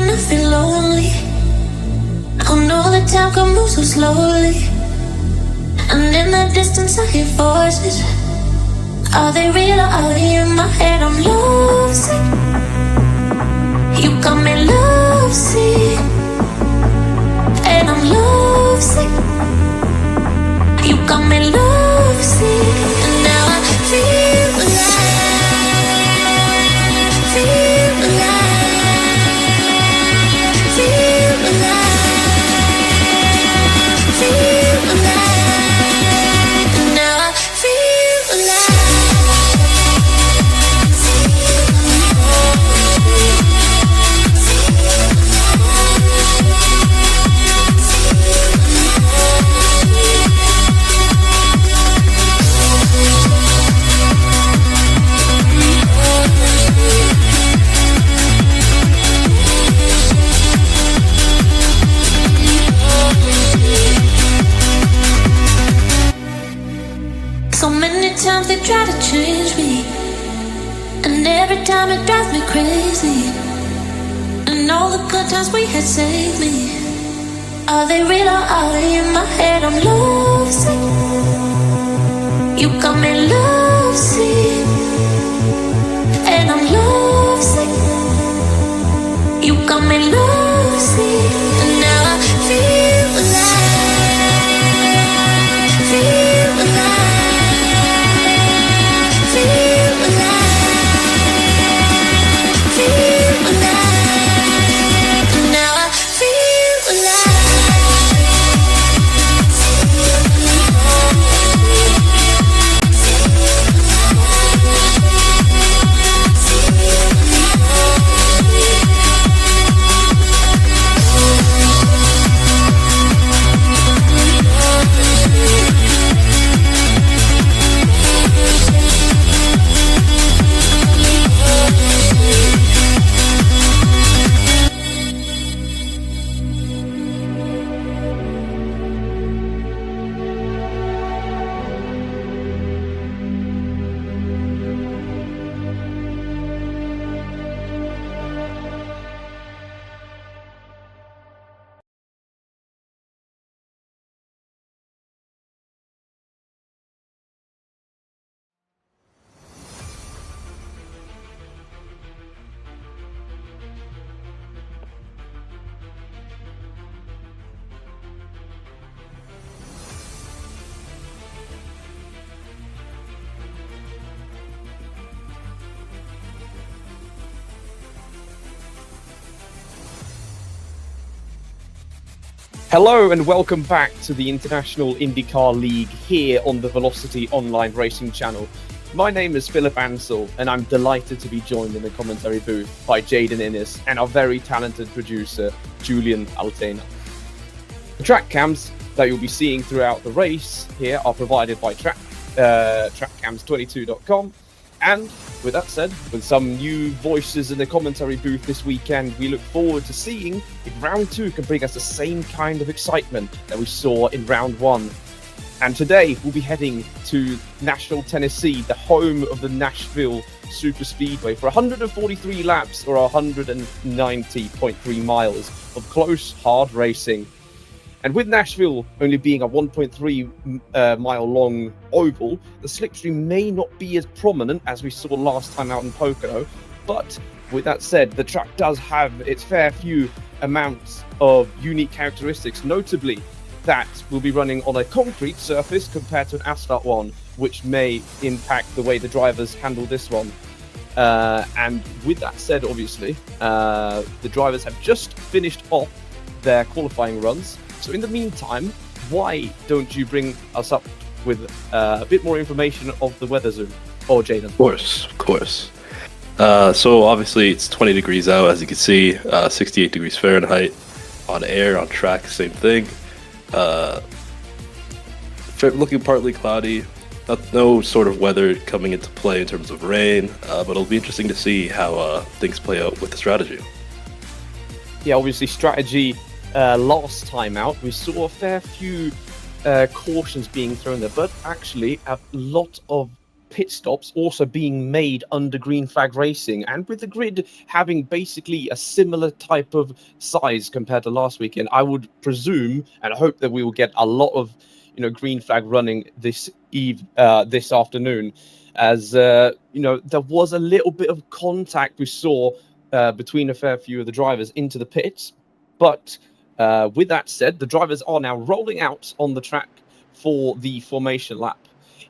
I feel lonely. I know the time can move so slowly, and in the distance I hear voices. Are they real or are they in my head? I'm lovesick. You got me lovesick, and I'm lovesick. You got me lovesick, and now I feel alive, feel alive, feel alive, feel alive, and now I feel alive. So many times they try to change me, and every time it drives me crazy. And all the good times we had saved me. Are they real or are they in my head? I'm lovesick. You got me lovesick, and I'm lovesick. You got me lovesick, and now I feel alive, feel alive. Hello and welcome back to the International IndyCar League here on the Velocity Online Racing channel. My name is Philip Ansell and I'm delighted to be joined in the commentary booth by Jaeden Innis and our very talented producer Julien Altena. The track cams that you'll be seeing throughout the race here are provided by trackcams22.com. And with that said, with some new voices in the commentary booth this weekend, we look forward to seeing if round 2 can bring us the same kind of excitement that we saw in round 1. And today we'll be heading to Nashville, Tennessee, the home of the Nashville Superspeedway, for 143 laps or 190.3 miles of close, hard racing. And with Nashville only being a 1.3 mile long oval, the slipstream may not be as prominent as we saw last time out in Pocono. But with that said, the track does have its fair few amounts of unique characteristics, notably that we'll be running on a concrete surface compared to an asphalt one, which may impact the way the drivers handle this one. And with that said, obviously, the drivers have just finished off their qualifying runs. So in the meantime, why don't you bring us up with a bit more information of the weather zoom? Or Jaeden? Of course. So obviously it's 20 degrees out, as you can see, 68 degrees Fahrenheit. On air, on track, same thing. Looking partly cloudy. No sort of weather coming into play in terms of rain, but it'll be interesting to see how things play out with the strategy. Yeah, obviously strategy. Last time out, we saw a fair few cautions being thrown there, but actually a lot of pit stops also being made under green flag racing, and with the grid having basically a similar type of size compared to last weekend, I would presume and hope that we will get a lot of green flag running this afternoon, as there was a little bit of contact we saw between a fair few of the drivers into the pits. But with that said, the drivers are now rolling out on the track for the formation lap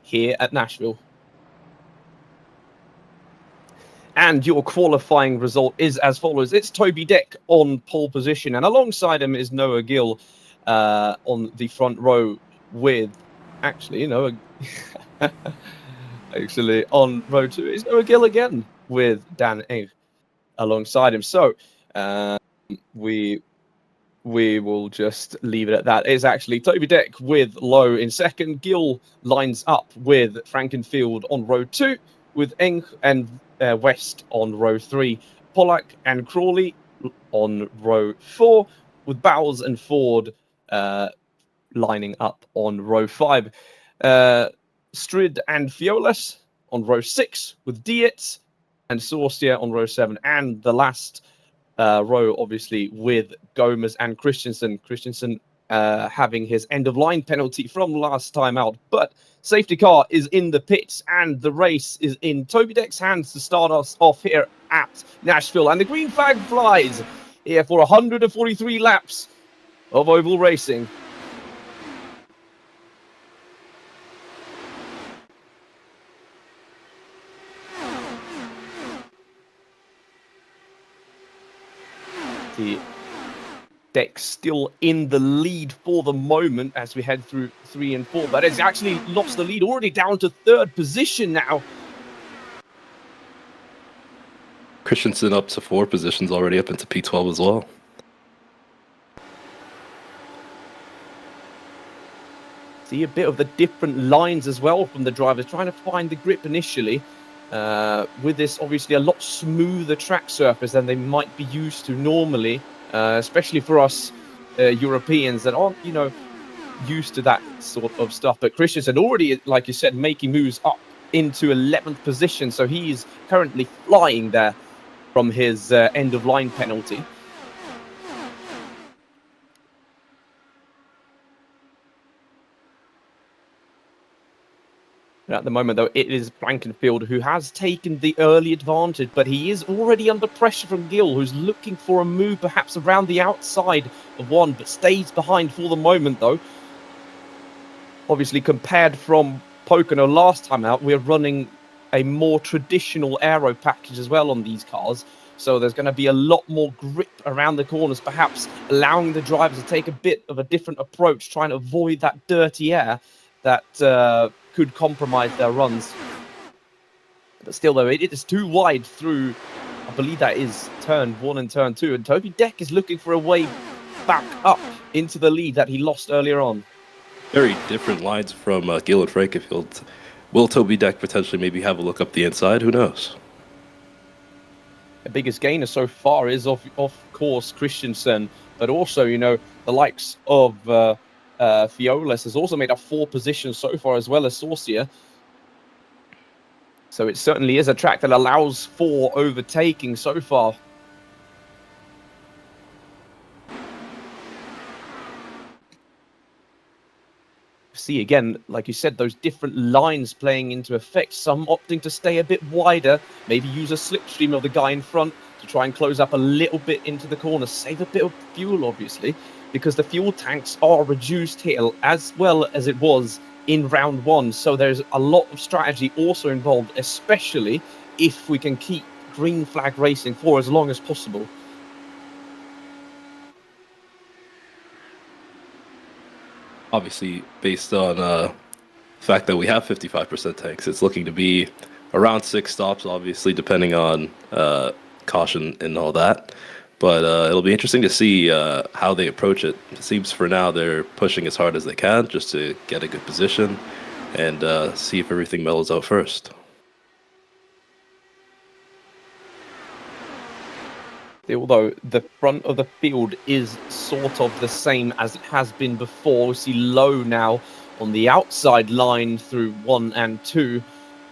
here at Nashville. And your qualifying result is as follows. It's Toby Deck on pole position, and alongside him is Noah Gill on the front row with, actually on row 2 is Noah Gill again with Dan Eng alongside him. So we will just leave it at that. It's actually Toby Deck with Lowe in second. Gill lines up with Frankenfield on row 2, with Eng and West on row 3. Pollack and Crawley on row 4, with Bowles and Ford lining up on row 5. Strid and Fiolas on row 6, with Dietz and Saucier on row 7. And the last row, obviously, with Gomez and Christensen. Christensen having his end-of-line penalty from last time out. But safety car is in the pits, and the race is in Toby Deck's hands to start us off here at Nashville. And the green flag flies here for 143 laps of oval racing. Deck still in the lead for the moment as we head through 3 and 4, but it's actually lost the lead, already down to 3rd position now. Christensen up to 4 positions already, up into P12 as well. See a bit of the different lines as well from the drivers, trying to find the grip initially. With this, obviously, a lot smoother track surface than they might be used to normally, especially for us Europeans that aren't, used to that sort of stuff. But Christensen already, like you said, making moves up into 11th position, so he's currently flying there from his end-of-line penalty. At the moment, though, it is Frankenfield who has taken the early advantage, but he is already under pressure from Gill, who's looking for a move perhaps around the outside of one, but stays behind for the moment, though. Obviously, compared from Pocono last time out, we're running a more traditional aero package as well on these cars, so there's going to be a lot more grip around the corners, perhaps allowing the drivers to take a bit of a different approach, trying to avoid that dirty air that could compromise their runs. But still, though, it is too wide through, I believe that is turn 1 and turn 2, and Toby Deck is looking for a way back up into the lead that he lost earlier on. Very different lines from Gill and Frankenfield. Will Toby Deck potentially maybe have a look up the inside? Who knows? The biggest gainer so far is, of course, Christensen, but also, the likes of Fiolas has also made up 4 positions so far, as well as Saucier. So it certainly is a track that allows for overtaking so far. See, again, like you said, those different lines playing into effect. Some opting to stay a bit wider, maybe use a slipstream of the guy in front to try and close up a little bit into the corner. Save a bit of fuel, obviously, because the fuel tanks are reduced here as well as it was in round 1. So there's a lot of strategy also involved, especially if we can keep green flag racing for as long as possible. Obviously, based on the fact that we have 55% tanks, it's looking to be around 6 stops, obviously, depending on caution and all that. But it'll be interesting to see how they approach it. It seems for now they're pushing as hard as they can just to get a good position and see if everything mellows out first. Although the front of the field is sort of the same as it has been before. We see Lowe now on the outside line through 1 and 2.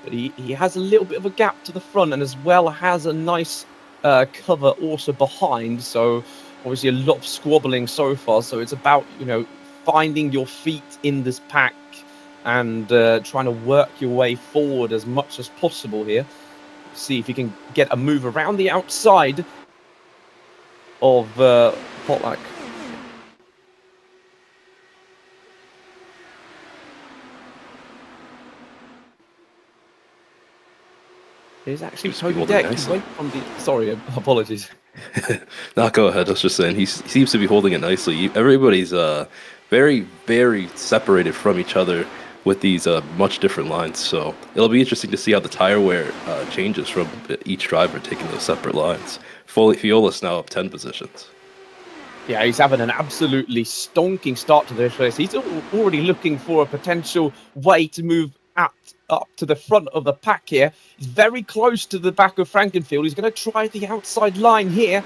but he has a little bit of a gap to the front, and as well has a nice cover also behind. So obviously a lot of squabbling so far. So it's about, you know, finding your feet in this pack and trying to work your way forward as much as possible here. See if you can get a move around the outside of Potluck. There's actually Toby Deck away from the... Sorry, apologies. No, go ahead. I was just saying he seems to be holding it nicely. Everybody's very, very separated from each other with these much different lines. So it'll be interesting to see how the tire wear changes from each driver taking those separate lines. Fiola's now up 10 positions. Yeah, he's having an absolutely stonking start to this race. He's already looking for a potential way to move up to the front of the pack here. He's very close to the back of Frankenfield. He's going to try the outside line here.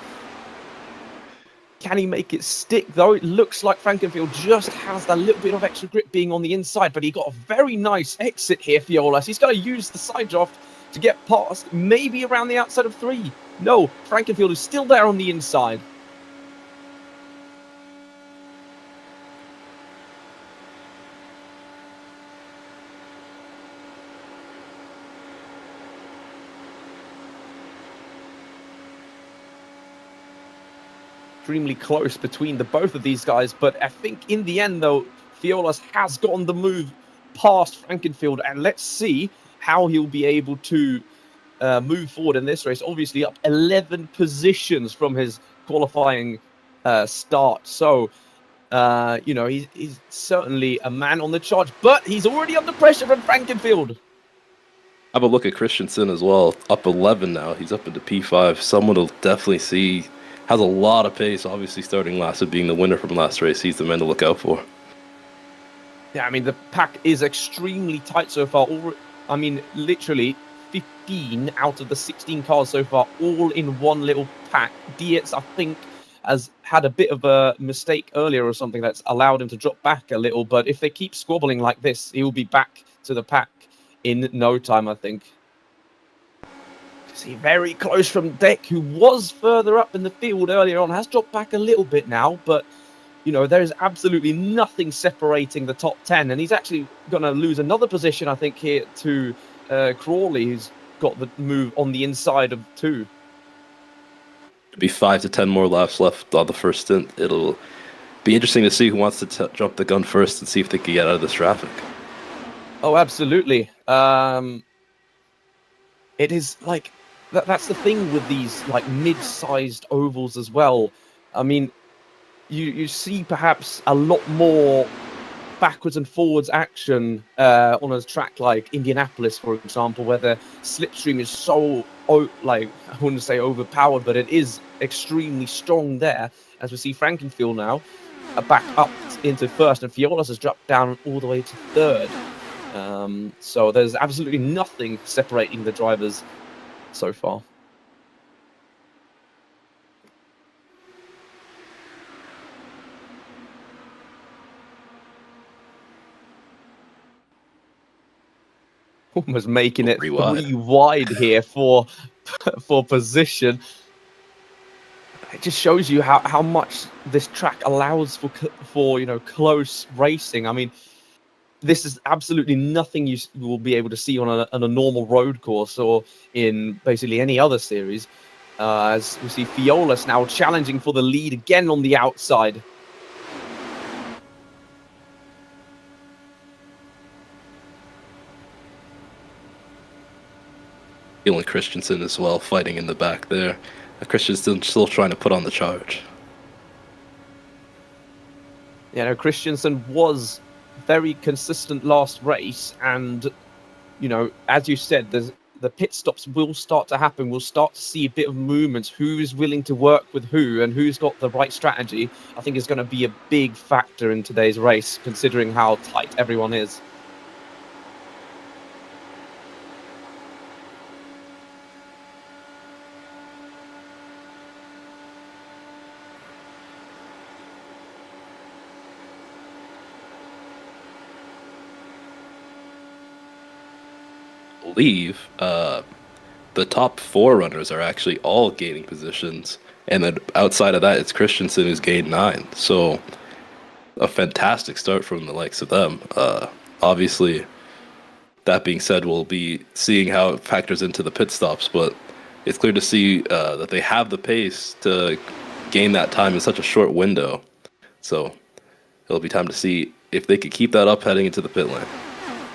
Can he make it stick, though? It looks like Frankenfield just has that little bit of extra grip being on the inside, but he got a very nice exit here, Fiolas. He's going to use the side draft to get past, maybe around the outside of 3. No, Frankenfield is still there on the inside. Extremely close between the both of these guys, but I think in the end, though, Fiolas has gotten the move past Frankenfield, and let's see how he'll be able to move forward in this race. Obviously up 11 positions from his qualifying start, so you know, he's certainly a man on the charge, but he's already under pressure from Frankenfield. Have a look at Christensen as well, up 11 now. He's up into P5. Someone will definitely see. Has a lot of pace, obviously starting last and being the winner from last race. He's the man to look out for. Yeah, I mean, the pack is extremely tight so far. I mean, literally 15 out of the 16 cars so far, all in one little pack. Dietz, I think, has had a bit of a mistake earlier or something that's allowed him to drop back a little. But if they keep squabbling like this, he'll be back to the pack in no time, I think. See, very close from Deck, who was further up in the field earlier on, has dropped back a little bit now, but, you know, there is absolutely nothing separating the top 10, and he's actually going to lose another position, I think, here to Crawley, who's got the move on the inside of 2. It'll be 5 to 10 more laps left on the first stint. It'll be interesting to see who wants to jump the gun first and see if they can get out of this traffic. Oh, absolutely. It is like... That's the thing with these like mid-sized ovals as well. I mean, you see perhaps a lot more backwards and forwards action on a track like Indianapolis, for example, where the slipstream is so, like, I wouldn't say overpowered, but it is extremely strong there. As we see Frankenfield now back up into first, and Fiolas has dropped down all the way to third. So there's absolutely nothing separating the drivers so far. Almost making it 3 wide here for position. It just shows you how much this track allows for you know, close racing. I mean, this is absolutely nothing you will be able to see on a normal road course or in basically any other series. As we see Fiolas now challenging for the lead again on the outside. Feeling Christensen as well, fighting in the back there. Christensen still trying to put on the charge. Yeah, no, Christensen was very consistent last race, and you know, as you said, the pit stops will start to happen. We'll start to see a bit of movements. Who is willing to work with who, and who's got the right strategy, I think is going to be a big factor in today's race, considering how tight everyone is. believe the top 4 runners are actually all gaining positions, and then outside of that, it's Christensen who's gained 9. So a fantastic start from the likes of them. Obviously, that being said, we'll be seeing how it factors into the pit stops, but it's clear to see that they have the pace to gain that time in such a short window. So it'll be time to see if they could keep that up heading into the pit lane.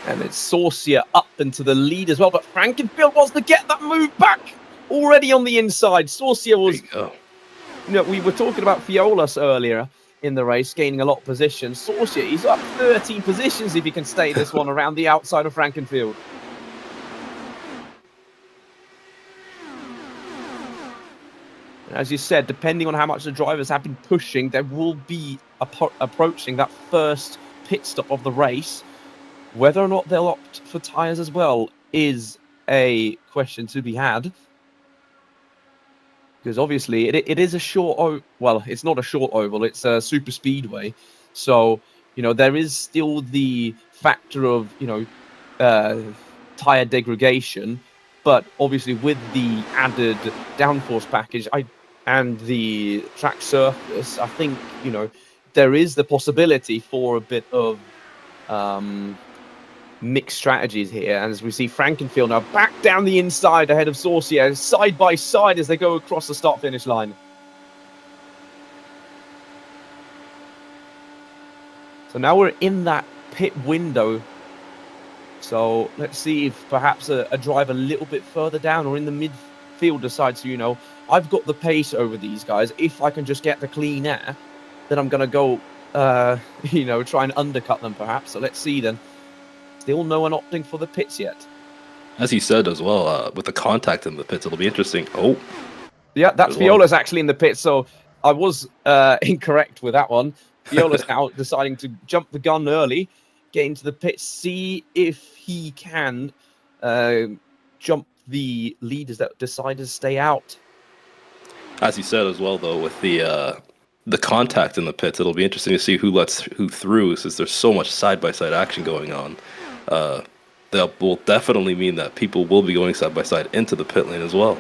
And it's Saucier up into the lead as well, but Frankenfield wants to get that move back already on the inside. Saucier was, we were talking about Fiolas earlier in the race, gaining a lot of positions. Saucier, he's up 13 positions if he can stay this one around the outside of Frankenfield. As you said, depending on how much the drivers have been pushing, they will be approaching that first pit stop of the race. Whether or not they'll opt for tyres as well is a question to be had. Because obviously it is a short, well, it's not a short oval, it's a super speedway. So, there is still the factor of, tyre degradation. But obviously with the added downforce package and the track surface, I think, there is the possibility for a bit of mixed strategies here. And as we see Frankenfield now back down the inside ahead of Saucier, side by side as they go across the start-finish line. So now we're in that pit window. So let's see if perhaps a driver a little bit further down or in the midfield decides to, I've got the pace over these guys. If I can just get the clean air, then I'm going to go, try and undercut them perhaps. So let's see then. Still no one opting for the pits yet. As you said as well, with the contact in the pits, it'll be interesting. Oh. Yeah, that's Viola's actually in the pits. So I was incorrect with that one. Viola's now deciding to jump the gun early, get into the pits, see if he can jump the leaders that decide to stay out. As you said as well, though, with the contact in the pits, it'll be interesting to see who lets who through, since there's so much side-by-side action going on. That will definitely mean that people will be going side-by-side into the pit lane as well.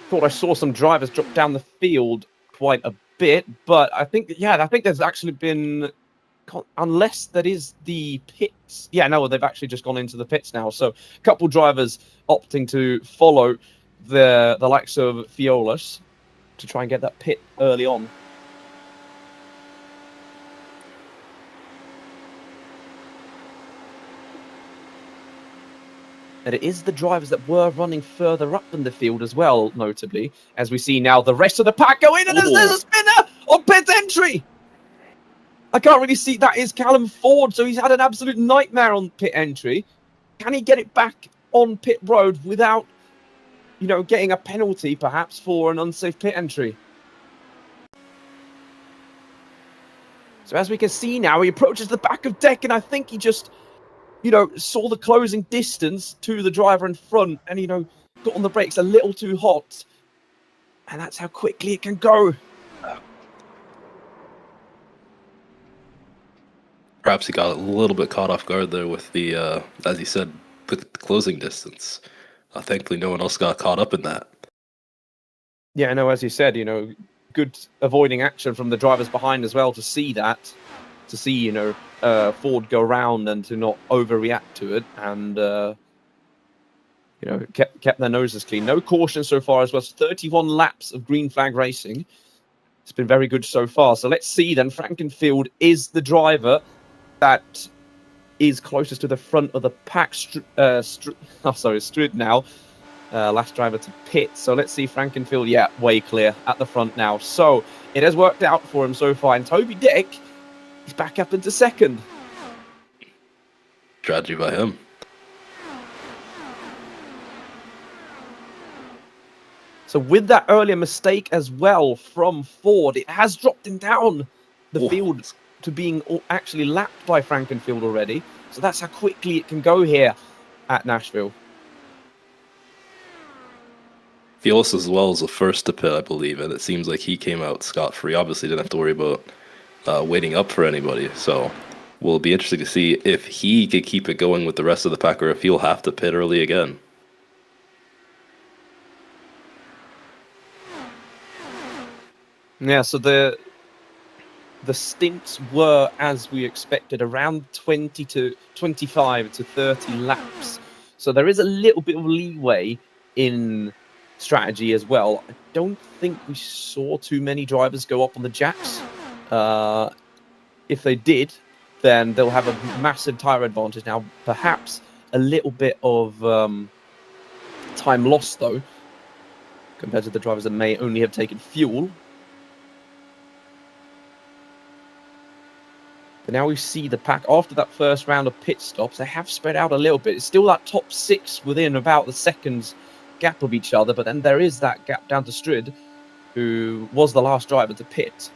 Thought I saw some drivers drop down the field quite a bit, but I think there's actually been, unless that is the pits. Yeah, no, they've actually just gone into the pits now. So a couple drivers opting to follow the likes of Fiolas to try and get that pit early on. And it is the drivers that were running further up in the field as well, notably, as we see now the rest of the pack go in, and there's a spinner on pit entry. I can't really see. That is Callum Ford, so he's had an absolute nightmare on pit entry. Can he get it back on pit road without, getting a penalty perhaps for an unsafe pit entry? So as we can see now, he approaches the back of deck, and I think he just, saw the closing distance to the driver in front and, got on the brakes a little too hot. And that's how quickly it can go. Perhaps he got a little bit caught off guard there with the, as he said, the closing distance. Thankfully, no one else got caught up in that. Yeah, I know, as you said, good avoiding action from the drivers behind as well to see that. To see, Ford go around and to not overreact to it, and kept their noses clean. No caution so far as well. 31 laps of green flag racing. It's been very good so far. So let's see then. Frankenfield is the driver that is closest to the front of the pack. Strud now, last driver to pit. So let's see Frankenfield. Yeah, way clear at the front now. So it has worked out for him so far. And Toby Dick, he's back up into second. Tragedy by him. So with that earlier mistake as well from Ford, it has dropped him down the field to being actually lapped by Frankenfield already. So that's how quickly it can go here at Nashville. Fiolas as well as the first to pit, I believe, and it seems like he came out scot-free. Obviously didn't have to worry about waiting up for anybody. So will be interesting to see if he can keep it going with the rest of the pack or if he'll have to pit early again. Yeah, so the stints were, as we expected, around 20 to 25 to 30 laps. So there is a little bit of leeway in strategy as well. I don't think we saw too many drivers go up on the jacks. If they did, then they'll have a massive tyre advantage. Now, perhaps a little bit of time lost, though, compared to the drivers that may only have taken fuel. But now we see the pack, after that first round of pit stops, they have spread out a little bit. It's still that top 6 within about the seconds gap of each other, but then there is that gap down to Strid, who was the last driver to pit.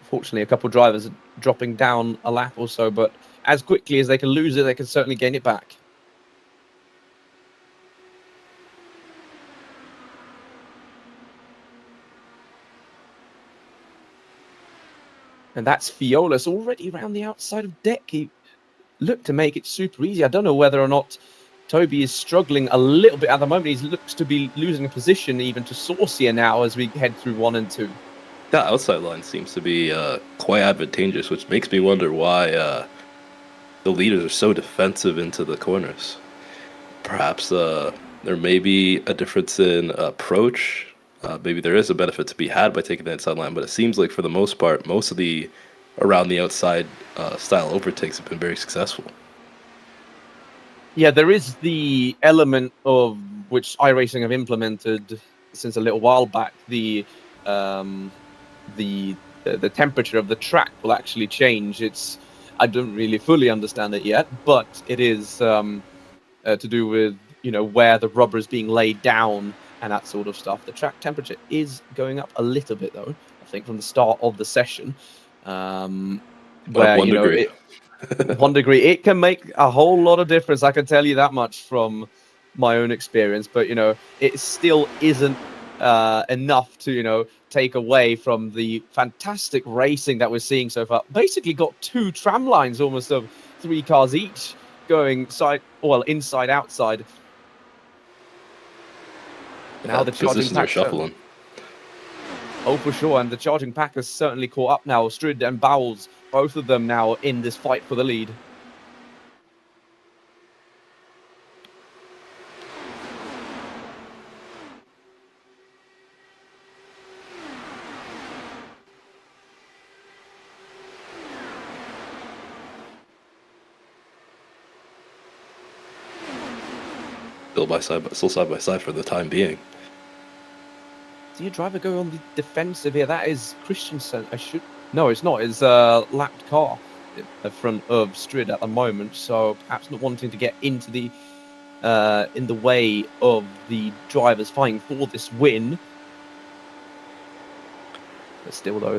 Fortunately, a couple of drivers are dropping down a lap or so, but as quickly as they can lose it, they can certainly gain it back. And that's Fiolas already around the outside of deck. He looked to make it super easy. I don't know whether or not Toby is struggling a little bit at the moment. He looks to be losing a position even to Saucier now as we head through 1 and 2. That outside line seems to be quite advantageous, which makes me wonder why the leaders are so defensive into the corners. Perhaps there may be a difference in approach. Maybe there is a benefit to be had by taking the inside line, but it seems like for the most part, most of the around the outside style overtakes have been very successful. Yeah, there is the element of which iRacing have implemented since a little while back. The temperature of the track will actually change. I don't really fully understand it yet, but it is to do with where the rubber is being laid down and that sort of stuff. The track temperature is going up a little bit, though, I think, from the start of the session. Where, 1 degree. 1 degree, it can make a whole lot of difference. I can tell you that much from my own experience. But, it still isn't enough to, take away from the fantastic racing that we're seeing so far. Basically got 2 tram lines almost of 3 cars each going inside, outside. Now the charging pack shuffling. Oh, for sure. And the charging pack has certainly caught up now. Strid and Bowles, both of them now in this fight for the lead. Still side by side for the time being. See a driver go on the defensive here. That is Christensen. No, it's not. It's a lapped car in front of Strid at the moment. So perhaps not wanting to get into the in the way of the drivers fighting for this win. But still, though,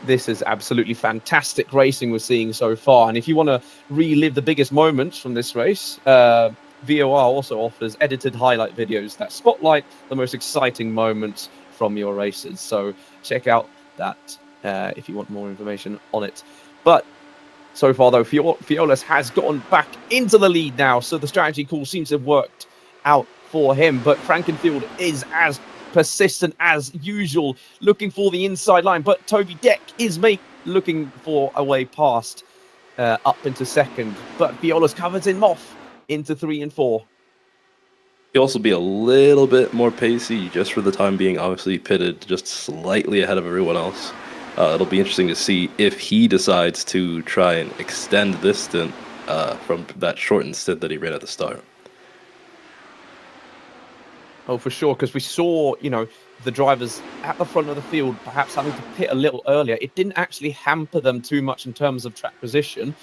this is absolutely fantastic racing we're seeing so far. And if you want to relive the biggest moments from this race, VOR also offers edited highlight videos that spotlight the most exciting moments from your races. So check out that if you want more information on it. But so far, though, Fiolas has gotten back into the lead now. So the strategy call seems to have worked out for him. But Frankenfield is as persistent as usual, looking for the inside line. But Toby Deck is looking for a way past up into second. But Fiolas covers him off into 3 and 4. He'll also be a little bit more pacey, just for the time being. Obviously pitted just slightly ahead of everyone else. It'll be interesting to see if he decides to try and extend this stint from that shortened stint that he ran at the start. Oh, for sure, because we saw, the drivers at the front of the field perhaps having to pit a little earlier. It didn't actually hamper them too much in terms of track position.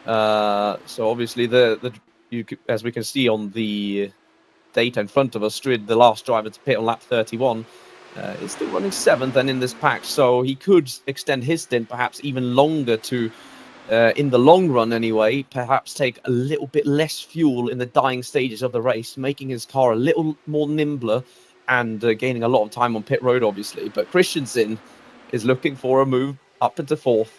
So obviously, as we can see on the data in front of us, Strid, the last driver to pit on lap 31, is still running 7th and in this pack. So he could extend his stint perhaps even longer to, in the long run anyway, perhaps take a little bit less fuel in the dying stages of the race, making his car a little more nimbler and gaining a lot of time on pit road, obviously. But Christensen is looking for a move up into 4th.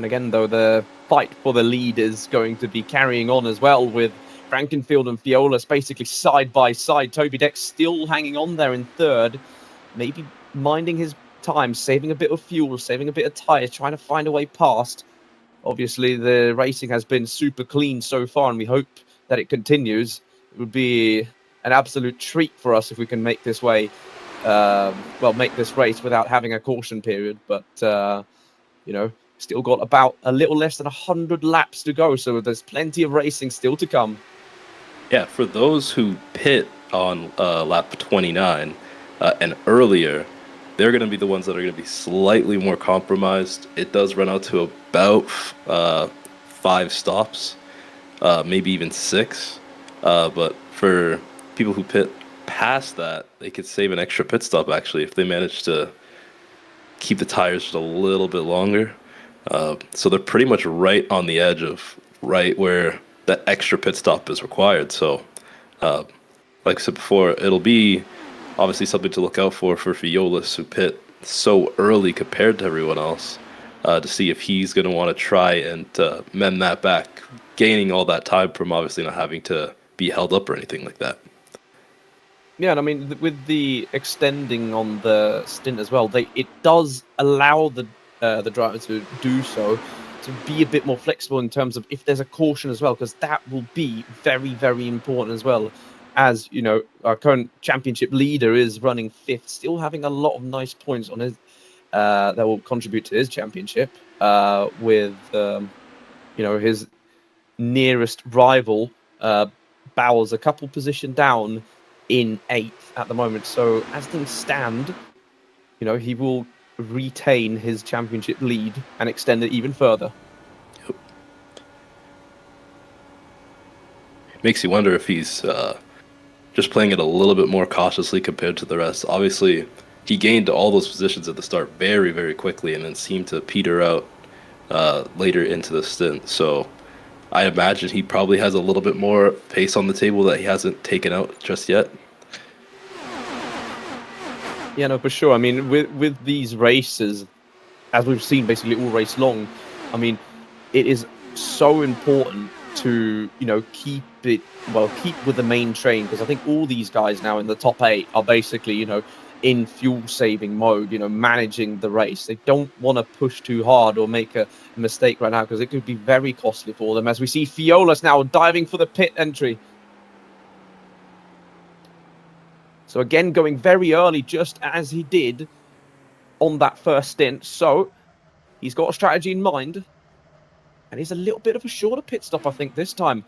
And again, though, the fight for the lead is going to be carrying on as well, with Frankenfield and Fiolas basically side by side. Toby Deck still hanging on there in third, maybe minding his time, saving a bit of fuel, saving a bit of tyre, trying to find a way past. Obviously, the racing has been super clean so far, and we hope that it continues. It would be an absolute treat for us if we can make this way, make this race without having a caution period. But, still got about a little less than 100 laps to go, so there's plenty of racing still to come. Yeah, for those who pit on lap 29 and earlier, they're going to be the ones that are going to be slightly more compromised. It does run out to about 5 stops, maybe even 6. But for people who pit past that, they could save an extra pit stop, actually, if they manage to keep the tires just a little bit longer. So they're pretty much right on the edge of right where that extra pit stop is required. So, like I said before, it'll be obviously something to look out for Fiolas, who pit so early compared to everyone else, to see if he's going to want to try and mend that back, gaining all that time from obviously not having to be held up or anything like that. Yeah, and I mean, with the extending on the stint as well, it does allow the driver to do so, to be a bit more flexible in terms of if there's a caution as well, because that will be very, very important as well. As you know, our current championship leader is running 5th, still having a lot of nice points on his that will contribute to his championship. With his nearest rival, Bowers, a couple position down in 8th at the moment. So as things stand, he will retain his championship lead and extend it even further. Yep. Makes you wonder if he's just playing it a little bit more cautiously compared to the rest. Obviously, he gained all those positions at the start very, very quickly and then seemed to peter out later into the stint. So I imagine he probably has a little bit more pace on the table that he hasn't taken out just yet. Yeah, no, for sure. I mean, with these races, as we've seen basically all race long, I mean, it is so important to, keep with the main train, because I think all these guys now in the top 8 are basically, in fuel saving mode, managing the race. They don't want to push too hard or make a mistake right now, because it could be very costly for them, as we see Fiolas now diving for the pit entry. So again, going very early, just as he did on that first stint. So he's got a strategy in mind. And he's a little bit of a shorter pit stop, I think, this time.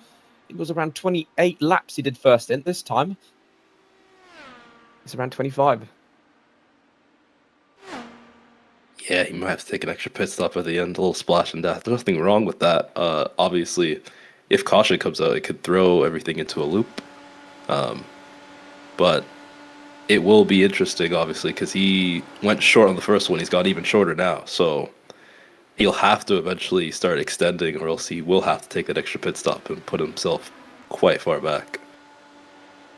It was around 28 laps he did first stint. This time, it's around 25. Yeah, he might have to take an extra pit stop at the end, a little splash and death. There's nothing wrong with that. Obviously, if caution comes out, it could throw everything into a loop. But it will be interesting, obviously, because he went short on the first one. He's got even shorter now. So he'll have to eventually start extending, or else he will have to take that extra pit stop and put himself quite far back.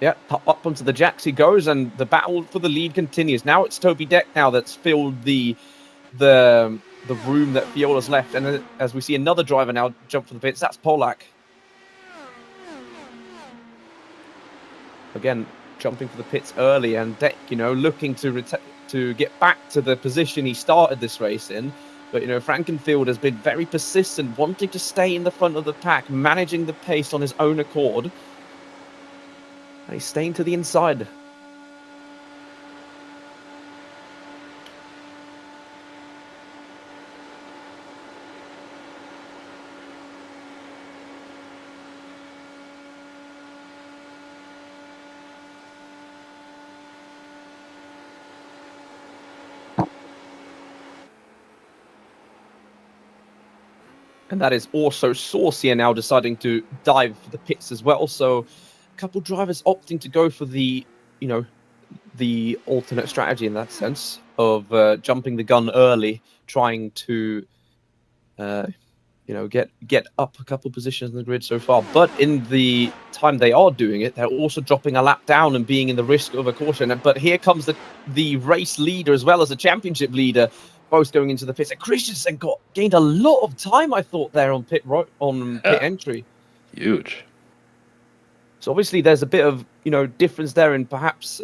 Yeah, up onto the jacks he goes, and the battle for the lead continues. Now it's Toby Deck now that's filled the room that Fiola's left. And as we see another driver now jump for the pits, that's Polak. Again, jumping for the pits early, and Deck, looking to get back to the position he started this race in. But, Frankenfield has been very persistent, wanting to stay in the front of the pack, managing the pace on his own accord. And he's staying to the inside. And that is also Saucier now deciding to dive for the pits as well. So a couple drivers opting to go for the, the alternate strategy in that sense of jumping the gun early, trying to, get up a couple positions in the grid so far. But in the time they are doing it, they're also dropping a lap down and being in the risk of a caution. But here comes the race leader as well as the championship leader, both going into the pits. And Christensen gained a lot of time, I thought, there on pit entry. Huge. So obviously there's a bit of, difference there in perhaps,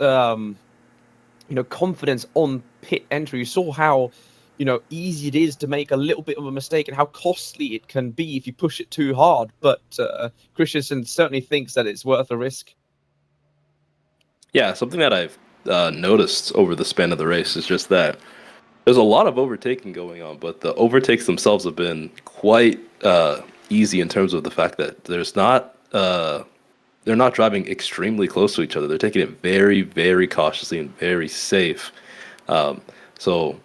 confidence on pit entry. You saw how, easy it is to make a little bit of a mistake and how costly it can be if you push it too hard. But Christensen certainly thinks that it's worth a risk. Yeah, something that I've noticed over the span of the race is just that there's a lot of overtaking going on, but the overtakes themselves have been quite easy in terms of the fact that they're not driving extremely close to each other. They're taking it very, very cautiously and very safe. So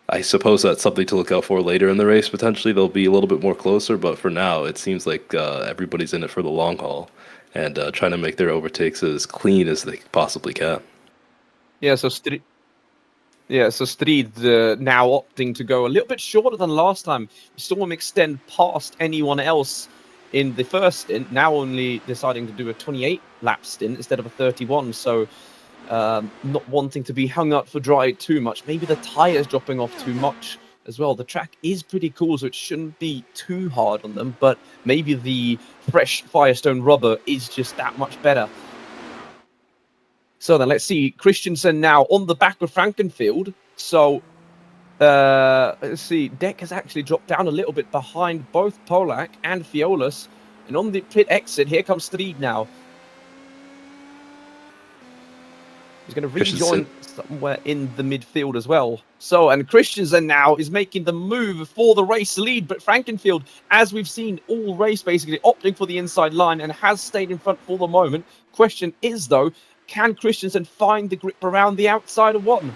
I suppose that's something to look out for later in the race. Potentially they'll be a little bit more closer, but for now it seems like everybody's in it for the long haul and trying to make their overtakes as clean as they possibly can. Yeah, so Strid now opting to go a little bit shorter than last time. We saw him extend past anyone else in the first stint, now only deciding to do a 28-lap stint instead of a 31. So not wanting to be hung up for dry too much. Maybe the tyres dropping off too much as well. The track is pretty cool, so it shouldn't be too hard on them, but maybe the fresh Firestone rubber is just that much better. So then let's see, Christensen now on the back of Frankenfield. So let's see, Deck has actually dropped down a little bit behind both Polak and Fiolas. And on the pit exit, here comes Strid now. He's going to rejoin somewhere in the midfield as well. So, and Christensen now is making the move for the race lead. But Frankenfield, as we've seen all race, basically opting for the inside line and has stayed in front for the moment. Question is, though, can Christensen find the grip around the outside of one?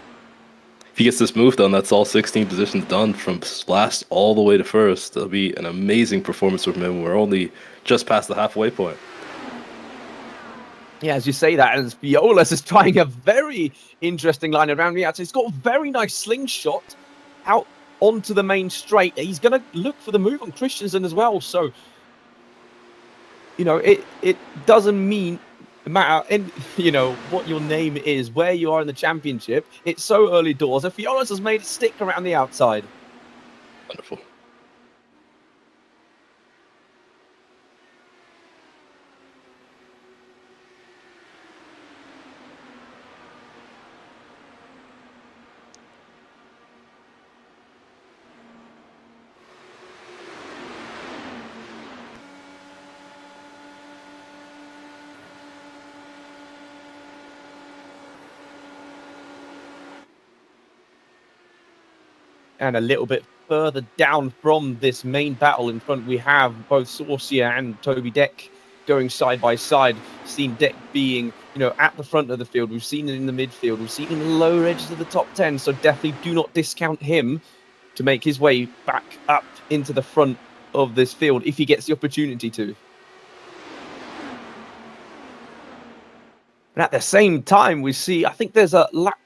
If he gets this move done, that's all 16 positions done from last all the way to first. It'll be an amazing performance from him. We're only just past the halfway point. Yeah, as you say that, as Violas is trying a very interesting line around the outside. He's got a very nice slingshot out onto the main straight. He's going to look for the move on Christensen as well. So, it doesn't mean matter in what your name is, where you are in the championship. It's so early doors, and Fiolas has made it stick around the outside. Wonderful. And a little bit further down from this main battle in front, we have both Sorcia and Toby Deck going side by side. We've seen Deck being, at the front of the field. We've seen it in the midfield. We've seen him in the lower edges of the top 10. So definitely do not discount him to make his way back up into the front of this field if he gets the opportunity to. But at the same time, we see, I think there's a lap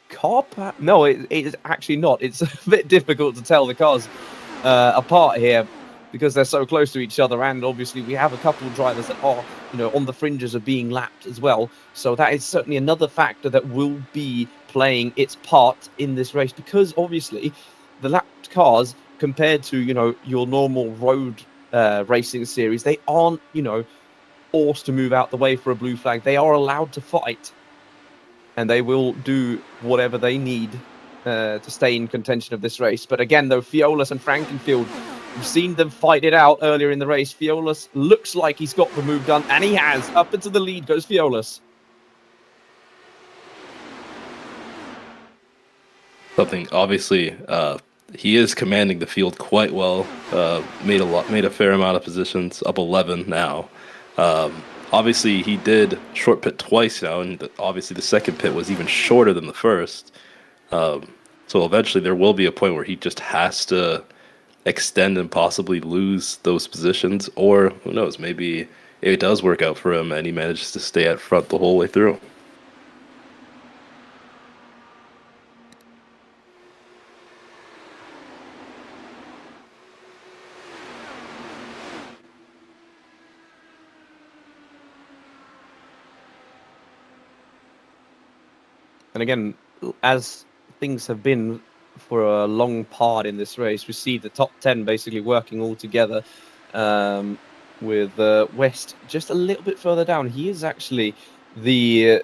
car. No, it is actually not. It's a bit difficult to tell the cars apart here because they're so close to each other, and obviously we have a couple of drivers that are on the fringes of being lapped as well. So that is certainly another factor that will be playing its part in this race, because obviously the lapped cars, compared to your normal road racing series, they aren't forced to move out the way for a blue flag. They are allowed to fight, and they will do whatever they need to stay in contention of this race. But again, though, Fiolas and Frankenfield, we've seen them fight it out earlier in the race. Fiolas looks like he's got the move done, and he has. Up into the lead goes Fiolas. Something, obviously, he is commanding the field quite well. Made a fair amount of positions, up 11 now. Obviously, he did short pit twice now, and obviously the second pit was even shorter than the first. So eventually there will be a point where he just has to extend and possibly lose those positions, or who knows, maybe it does work out for him and he manages to stay at front the whole way through. And again, as things have been for a long part in this race. We see the top 10 basically working all together, with West just a little bit further down. He is actually I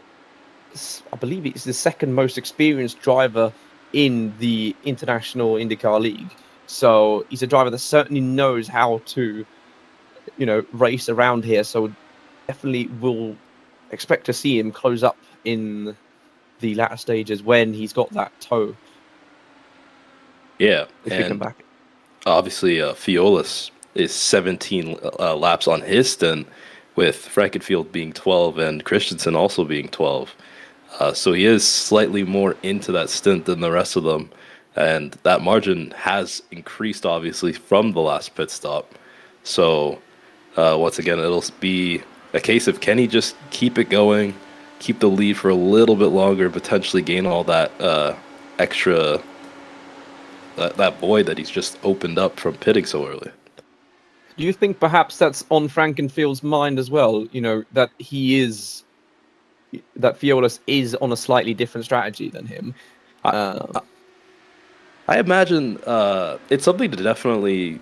believe he's the second most experienced driver in the International IndyCar League. So he's a driver that certainly knows how to, race around here. So definitely will expect to see him close up in the latter stages when he's got that toe. Yeah, If we come and back. obviously Fiolis is 17 laps on his stint, with Frankenfield being 12 and Christensen also being 12. So he is slightly more into that stint than the rest of them. And that margin has increased, obviously, from the last pit stop. So once again, it'll be a case of, can he just keep it going, keep the lead for a little bit longer, potentially gain all that extra, that void that he's just opened up from pitting so early. Do you think perhaps that's on Frankenfield's mind as well? That that Fiolis is on a slightly different strategy than him. I imagine it's something to definitely,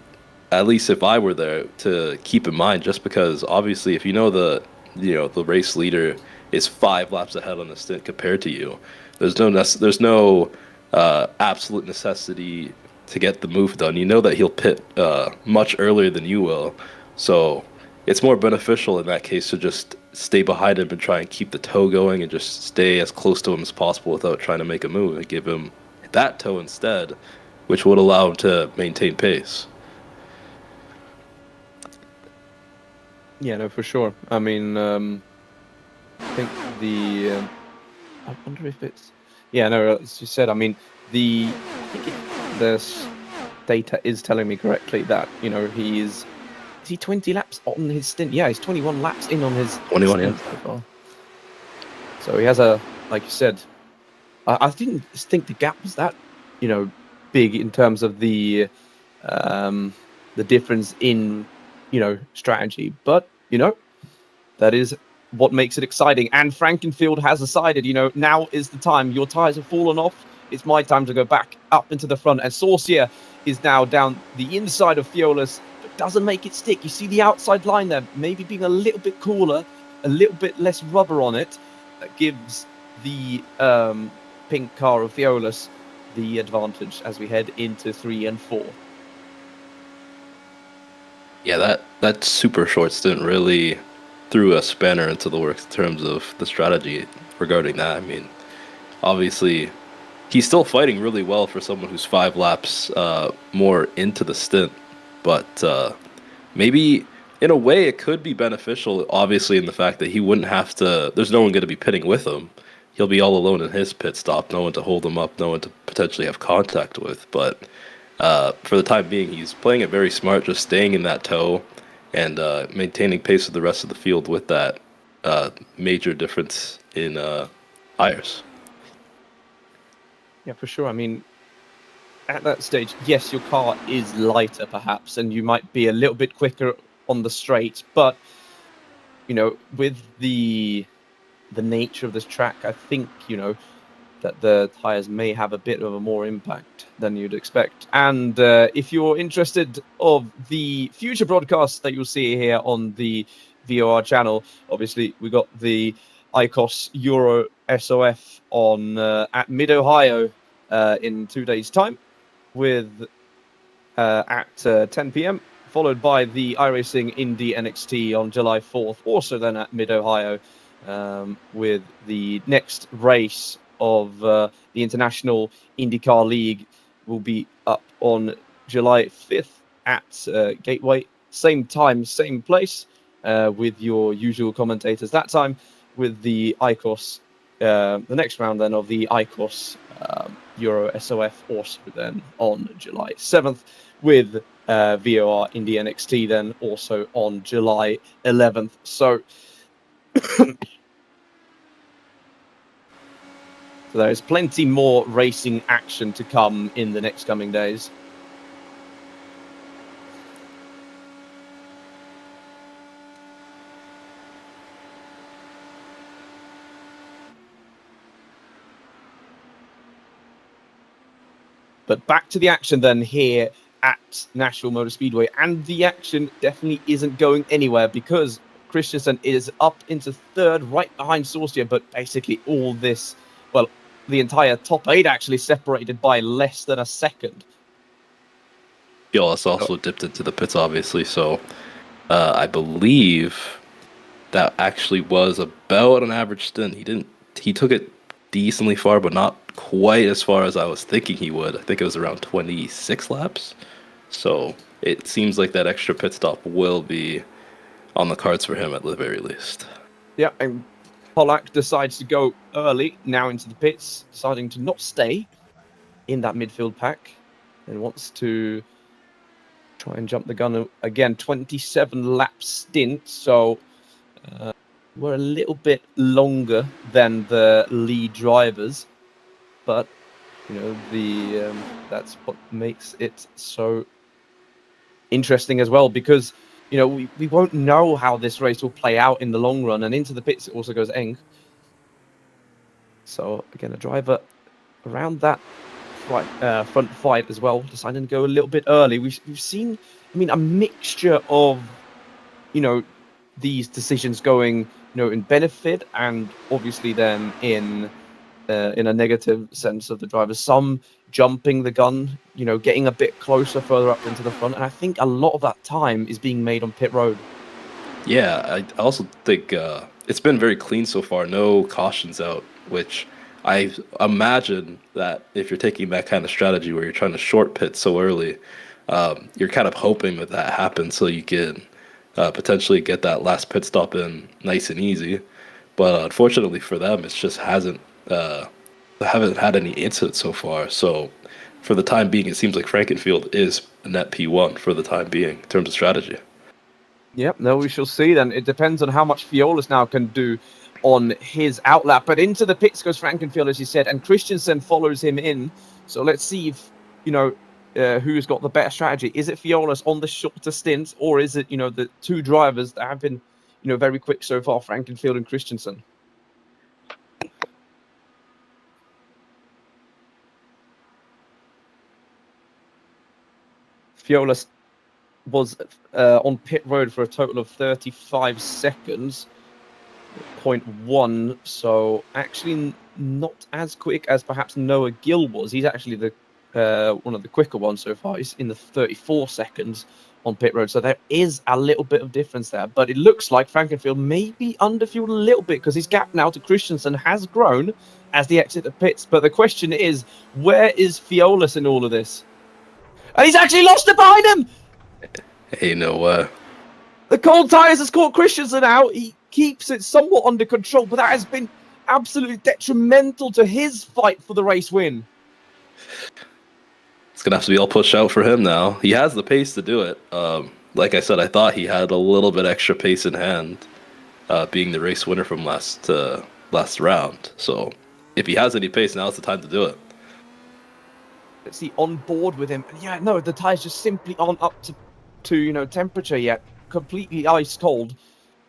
at least if I were there, to keep in mind. Just because obviously, if the race leader is 5 laps ahead on the stint compared to you, there's no absolute necessity to get the move done. You know that he'll pit much earlier than you will, so it's more beneficial in that case to just stay behind him and try and keep the toe going and just stay as close to him as possible without trying to make a move and give him that toe instead, which would allow him to maintain pace. Yeah, no, for sure. I mean, I think I wonder if it's. Yeah, no, as you said, I mean, the data is telling me correctly that, he is. Is he 20 laps on his stint? Yeah, he's 21 laps in on his 21, stint yeah. so far. So he has like you said, I didn't think the gap was that, big in terms of the difference in, strategy. But, that is what makes it exciting. And Frankenfield has decided, now is the time. Your tires have fallen off. It's my time to go back up into the front. And Saucier is now down the inside of Fiolis, but doesn't make it stick. You see the outside line there, maybe being a little bit cooler, a little bit less rubber on it. That gives the pink car of Fiolis the advantage as we head into 3 and 4. Yeah, that super short stint really threw a spanner into the works in terms of the strategy regarding that. I mean, obviously, he's still fighting really well for someone who's 5 laps more into the stint, but maybe in a way it could be beneficial, obviously, in the fact that he wouldn't have to, there's no one going to be pitting with him. He'll be all alone in his pit stop, no one to hold him up, no one to potentially have contact with. But for the time being, he's playing it very smart, just staying in that toe and maintaining pace with the rest of the field with that major difference in tires. Yeah, for sure. I mean, at that stage, yes, your car is lighter perhaps, and you might be a little bit quicker on the straight, but with the nature of this track, I think that the tires may have a bit of a more impact than you'd expect. And if you're interested of the future broadcasts that you'll see here on the VOR channel, obviously we got the ICOS Euro SOF on at Mid-Ohio in 2 days' time, with at 10 p.m., followed by the iRacing Indy NXT on July 4th, also then at Mid-Ohio, with the next race of the International IndyCar League will be up on July 5th at Gateway. Same time, same place, with your usual commentators that time, with the ICOS, the next round then of the ICOS Euro SOF also then on July 7th, with VOR Indy NXT then also on July 11th. So So there is plenty more racing action to come in the next coming days. But back to the action then here at Nashville Motor Speedway, and the action definitely isn't going anywhere because Christensen is up into third, right behind Saucier, but basically all this, well, the entire top 8 actually separated by less than a second. Gillis also dipped into the pits, obviously, so I believe that actually was about an average stint. He took it decently far, but not quite as far as I was thinking he would. I think it was around 26 laps. So it seems like that extra pit stop will be on the cards for him at the very least. Yeah, and Pollack decides to go early now into the pits, deciding to not stay in that midfield pack and wants to try and jump the gun again. 27 lap stint, so we're a little bit longer than the lead drivers, but you know that's what makes it so interesting as well, because you know we won't know how this race will play out in the long run, and into the pits it also goes Eng. So again, a driver around that front fight as well, deciding to go a little bit early. We've seen, I mean, a mixture of, you know, these decisions going, you know, in benefit and obviously then in a negative sense of the drivers. Some jumping the gun, you know, getting a bit closer, further up into the front, and I think a lot of that time is being made on pit road. Yeah, I also think it's been very clean so far. No cautions out, which I imagine that if you're taking that kind of strategy where you're trying to short pit so early, you're kind of hoping that happens so you can potentially get that last pit stop in nice and easy. But unfortunately for them, it just haven't had any incidents so far. So for the time being, it seems like Frankenfield is a net P1 for the time being in terms of strategy. Yep, no, we shall see then. It depends on how much Fiolas now can do on his outlap. But into the pits goes Frankenfield, as you said, and Christensen follows him in. So let's see if, you know, who's got the better strategy. Is it Fiolas on the shorter stints, or is it, you know, the two drivers that have been, you know, very quick so far, Frankenfield and Christensen? Fiolas was on pit road for a total of 35 seconds, 0.1, so actually not as quick as perhaps Noah Gill was. He's actually the one of the quicker ones so far. He's in the 34 seconds on pit road, so there is a little bit of difference there, but it looks like Frankenfield may be underfueled a little bit because his gap now to Christensen has grown as they exit the pits. But the question is, where is Fiolas in all of this? And he's actually lost it behind him! Hey, no. The cold tyres has caught Christensen out. He keeps it somewhat under control, but that has been absolutely detrimental to his fight for the race win. It's going to have to be all pushed out for him now. He has the pace to do it. Like I said, I thought he had a little bit extra pace in hand, being the race winner from last round. So if he has any pace, now's the time to do it. Let's see, on board with him. And yeah, no, the tyres just simply aren't up to you know, temperature yet. Completely ice cold.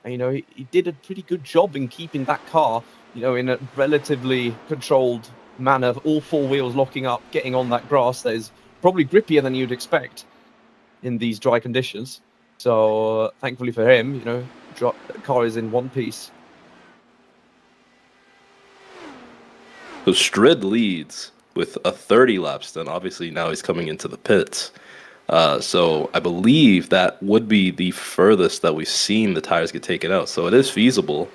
And, you know, he did a pretty good job in keeping that car, you know, in a relatively controlled manner. All four wheels locking up, getting on that grass that is probably grippier than you'd expect in these dry conditions. So thankfully for him, you know, the car is in one piece. So Strid leads with a 30 lap stint. Obviously now he's coming into the pits. So I believe that would be the furthest that we've seen the tires get taken out. So it is feasible.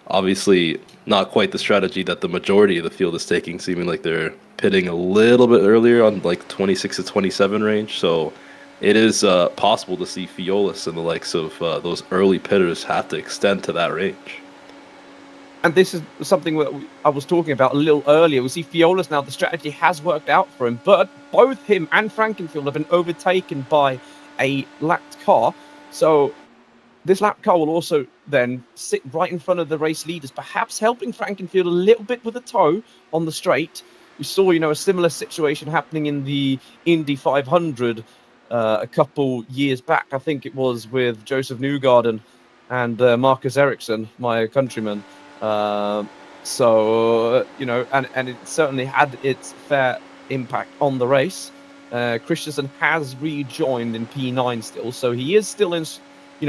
Obviously not quite the strategy that the majority of the field is taking, seeming like they're pitting a little bit earlier on like 26 to 27 range. So it is possible to see Fiolas and the likes of those early pitters have to extend to that range. And this is something that I was talking about a little earlier. We see Fiolas now, the strategy has worked out for him, but both him and Frankenfield have been overtaken by a lapped car. So this lapped car will also then sit right in front of the race leaders, perhaps helping Frankenfield a little bit with a tow on the straight. We saw, you know, a similar situation happening in the Indy 500 a couple years back. I think it was with Joseph Newgarden and Marcus Ericsson, my countryman. So, and it certainly had its fair impact on the race. Christensen has rejoined in P9 still, so he is still in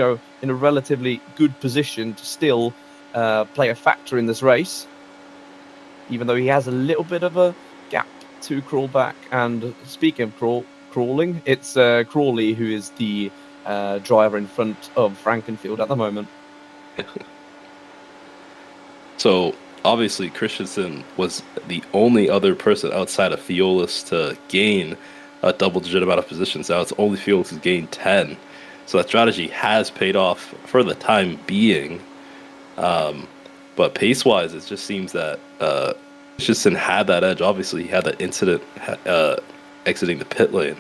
a relatively good position to still play a factor in this race, even though he has a little bit of a gap to crawl back. And speaking of crawling, it's Crawley who is the driver in front of Frankenfield at the moment. So obviously Christensen was the only other person outside of Fiolis to gain a double-digit amount of positions. Now it's only Fiolis who's gained 10. So that strategy has paid off for the time being. But pace-wise, it just seems that Christensen had that edge. Obviously, he had that incident exiting the pit lane.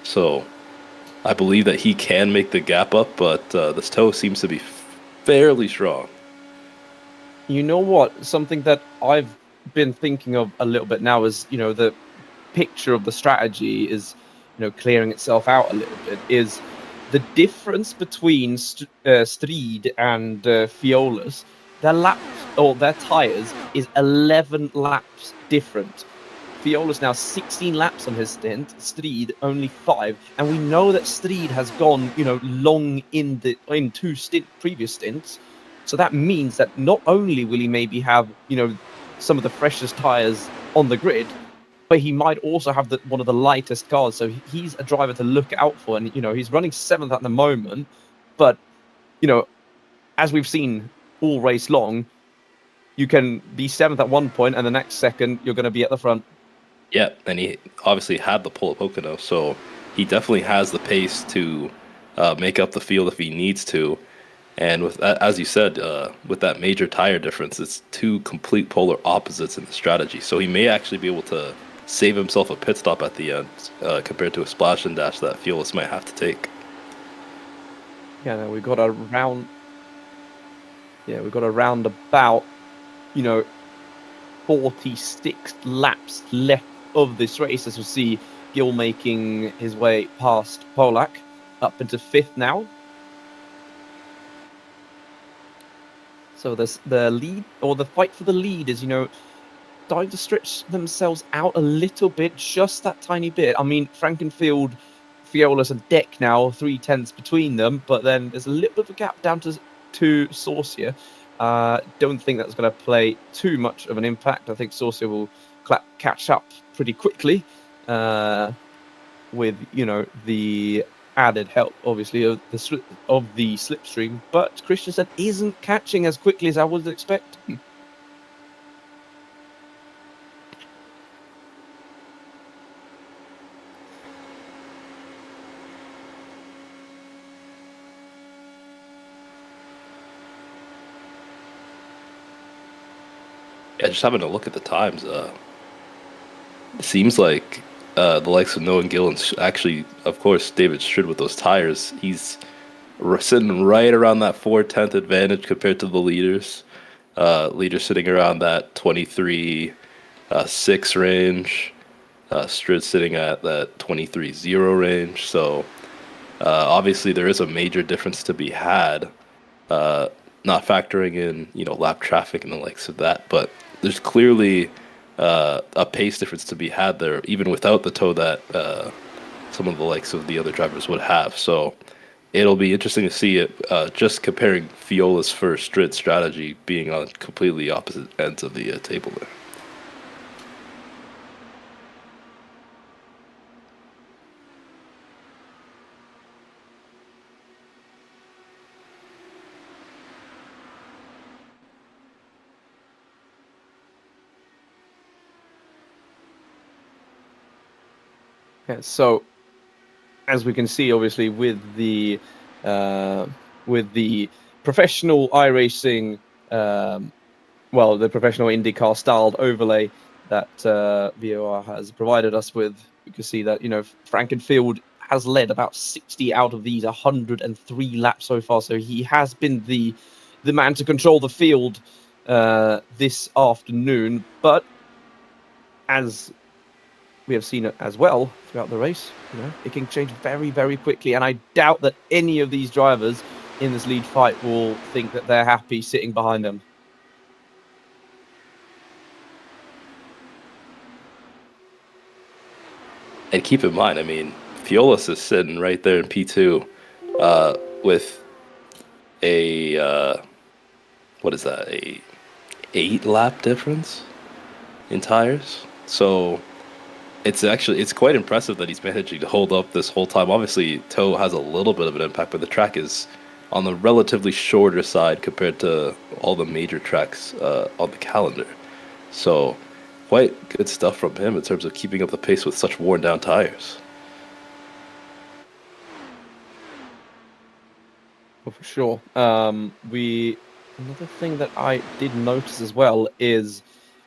So I believe that he can make the gap up, but this toe seems to be fairly strong. You know what? Something that I've been thinking of a little bit now is, the picture of the strategy is, clearing itself out a little bit, is the difference between Strid and Fiolis. Their laps, or their tires, is 11 laps different. Fiolis now 16 laps on his stint, Strid only 5, and we know that Strid has gone, long in two previous stints. So that means that not only will he maybe have, some of the freshest tires on the grid, but he might also have one of the lightest cars. So he's a driver to look out for. And, he's running 7th at the moment. But, as we've seen all race long, you can be 7th at one point and the next second you're going to be at the front. Yeah, and he obviously had the pull at Pocono. So he definitely has the pace to make up the field if he needs to. And with that, as you said, with that major tire difference, it's two complete polar opposites in the strategy. So he may actually be able to save himself a pit stop at the end compared to a splash and dash that Fiolis might have to take. Yeah, no, we've got around about 46 laps left of this race, as we see Gil making his way past Polak up into 5th now. So the lead, or the fight for the lead, is, starting to stretch themselves out a little bit, just that tiny bit. I mean, Frankenfield, Fiolis, and Deck now 3/10 between them, but then there's a little bit of a gap down to Saucier. Don't think that's going to play too much of an impact. I think Saucier will catch up pretty quickly with, the added help, obviously, of the slipstream, but Christensen isn't catching as quickly as I would expect. Yeah, just having a look at the times, it seems like the likes of Noah and Gill, and actually, of course, David Strid with those tires, he's sitting right around that 4/10 advantage compared to the leaders. Leaders sitting around that 23.6 range. Strid sitting at that 23.0 range. So obviously there is a major difference to be had. Not factoring in, lap traffic and the likes of that, but there's clearly a pace difference to be had there, even without the toe that some of the likes of the other drivers would have. So it'll be interesting to see it, just comparing Fiola's first Strid strategy being on completely opposite ends of the table there. Yeah, so as we can see, obviously, with the professional iRacing, the professional IndyCar styled overlay that VOR has provided us with, you can see that Frankenfield has led about 60 out of these 103 laps so far. So he has been the man to control the field this afternoon. But as we have seen it as well throughout the race, it can change very, very quickly. And I doubt that any of these drivers in this lead fight will think that they're happy sitting behind them. And keep in mind, I mean, Fiolis is sitting right there in P2 with a, what is that, a 8-lap difference in tires. So it's quite impressive that he's managing to hold up this whole time. Obviously, toe has a little bit of an impact, but the track is on the relatively shorter side compared to all the major tracks on the calendar. So quite good stuff from him in terms of keeping up the pace with such worn down tires. Well, for sure. Another thing that I did notice as well is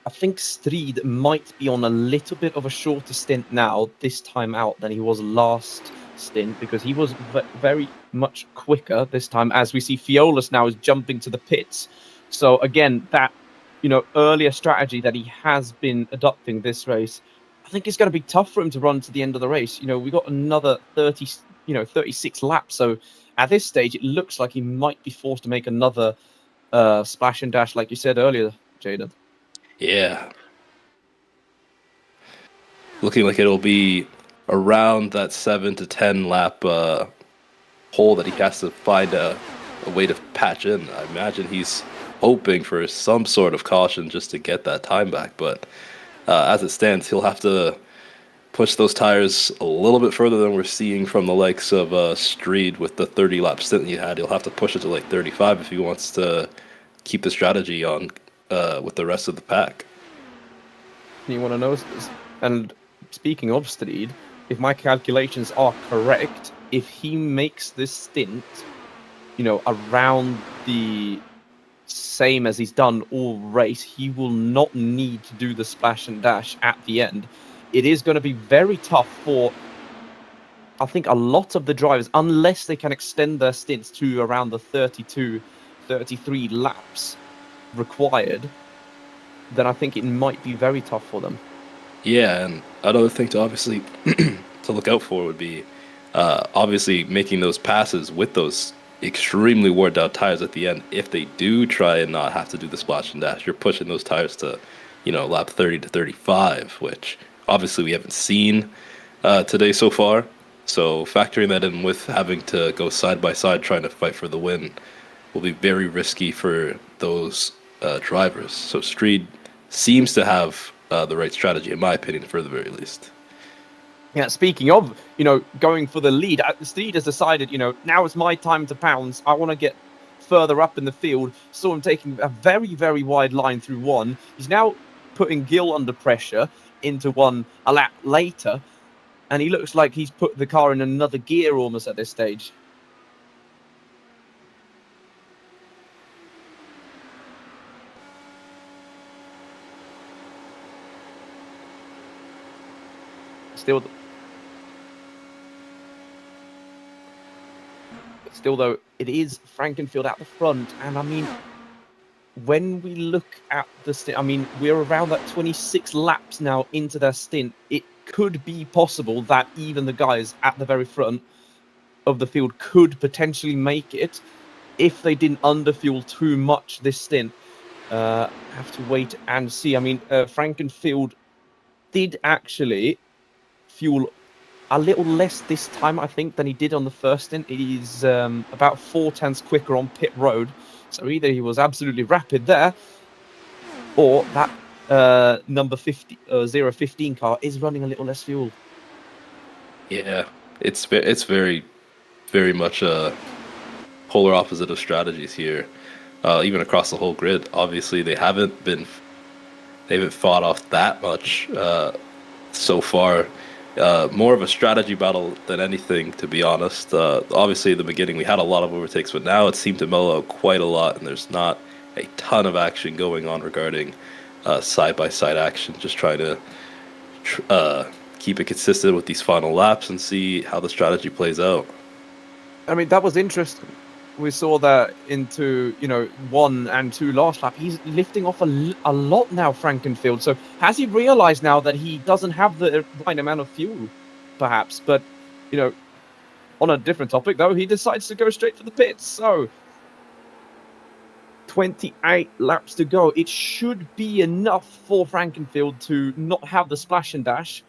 I think Streed might be on a little bit of a shorter stint now, this time out, than he was last stint, because he was very much quicker this time, as we see Fiolis now is jumping to the pits. So again, that earlier strategy that he has been adopting this race, I think it's going to be tough for him to run to the end of the race. We got another 36 laps. So at this stage, it looks like he might be forced to make another splash and dash, like you said earlier, Jaeden. Yeah. Looking like it'll be around that 7 to 10 lap hole that he has to find a way to patch in. I imagine he's hoping for some sort of caution just to get that time back. But as it stands, he'll have to push those tires a little bit further than we're seeing from the likes of Streed with the 30-lap stint he had. He'll have to push it to like 35 if he wants to keep the strategy on with the rest of the pack. You want to know, and speaking of Streed, if my calculations are correct, if he makes this stint, around the same as he's done all race, he will not need to do the splash and dash at the end. It is going to be very tough for, I think, a lot of the drivers, unless they can extend their stints to around the 32, 33 laps required, then I think it might be very tough for them. Yeah, and another thing to obviously to look out for would be obviously making those passes with those extremely worn down tires at the end. If they do try and not have to do the splash and dash, you're pushing those tires to, lap 30 to 35, which obviously we haven't seen today so far. So factoring that in with having to go side by side trying to fight for the win will be very risky for those drivers. So Streed seems to have the right strategy, in my opinion, for the very least. Yeah, speaking of, going for the lead, Streed has decided, now is my time to pounce. I want to get further up in the field. Saw him taking a very, very wide line through one. He's now putting Gil under pressure into one a lap later, and he looks like he's put the car in another gear almost at this stage. Still, though, it is Frankenfield at the front, and I mean, when we look at the stint, I mean, we're around that 26 laps now into their stint. It could be possible that even the guys at the very front of the field could potentially make it if they didn't underfuel too much this stint. Have to wait and see. I mean, Frankenfield did actually fuel a little less this time, I think, than he did on the first stint. It is about 4/10 quicker on pit road. So either he was absolutely rapid there, or that number 015 car is running a little less fuel. Yeah, it's very, very much a polar opposite of strategies here, even across the whole grid. Obviously, they haven't fought off that much so far. More of a strategy battle than anything, to be honest. Obviously, at the beginning, we had a lot of overtakes, but now it seemed to mellow out quite a lot, and there's not a ton of action going on regarding side-by-side action. Just trying to keep it consistent with these final laps and see how the strategy plays out. I mean, that was interesting. We saw that into, 1 and 2 last lap. He's lifting off a lot now, Frankenfield. So has he realized now that he doesn't have the right amount of fuel, perhaps? But, on a different topic, though, he decides to go straight for the pits. So 28 laps to go. It should be enough for Frankenfield to not have the splash and dash.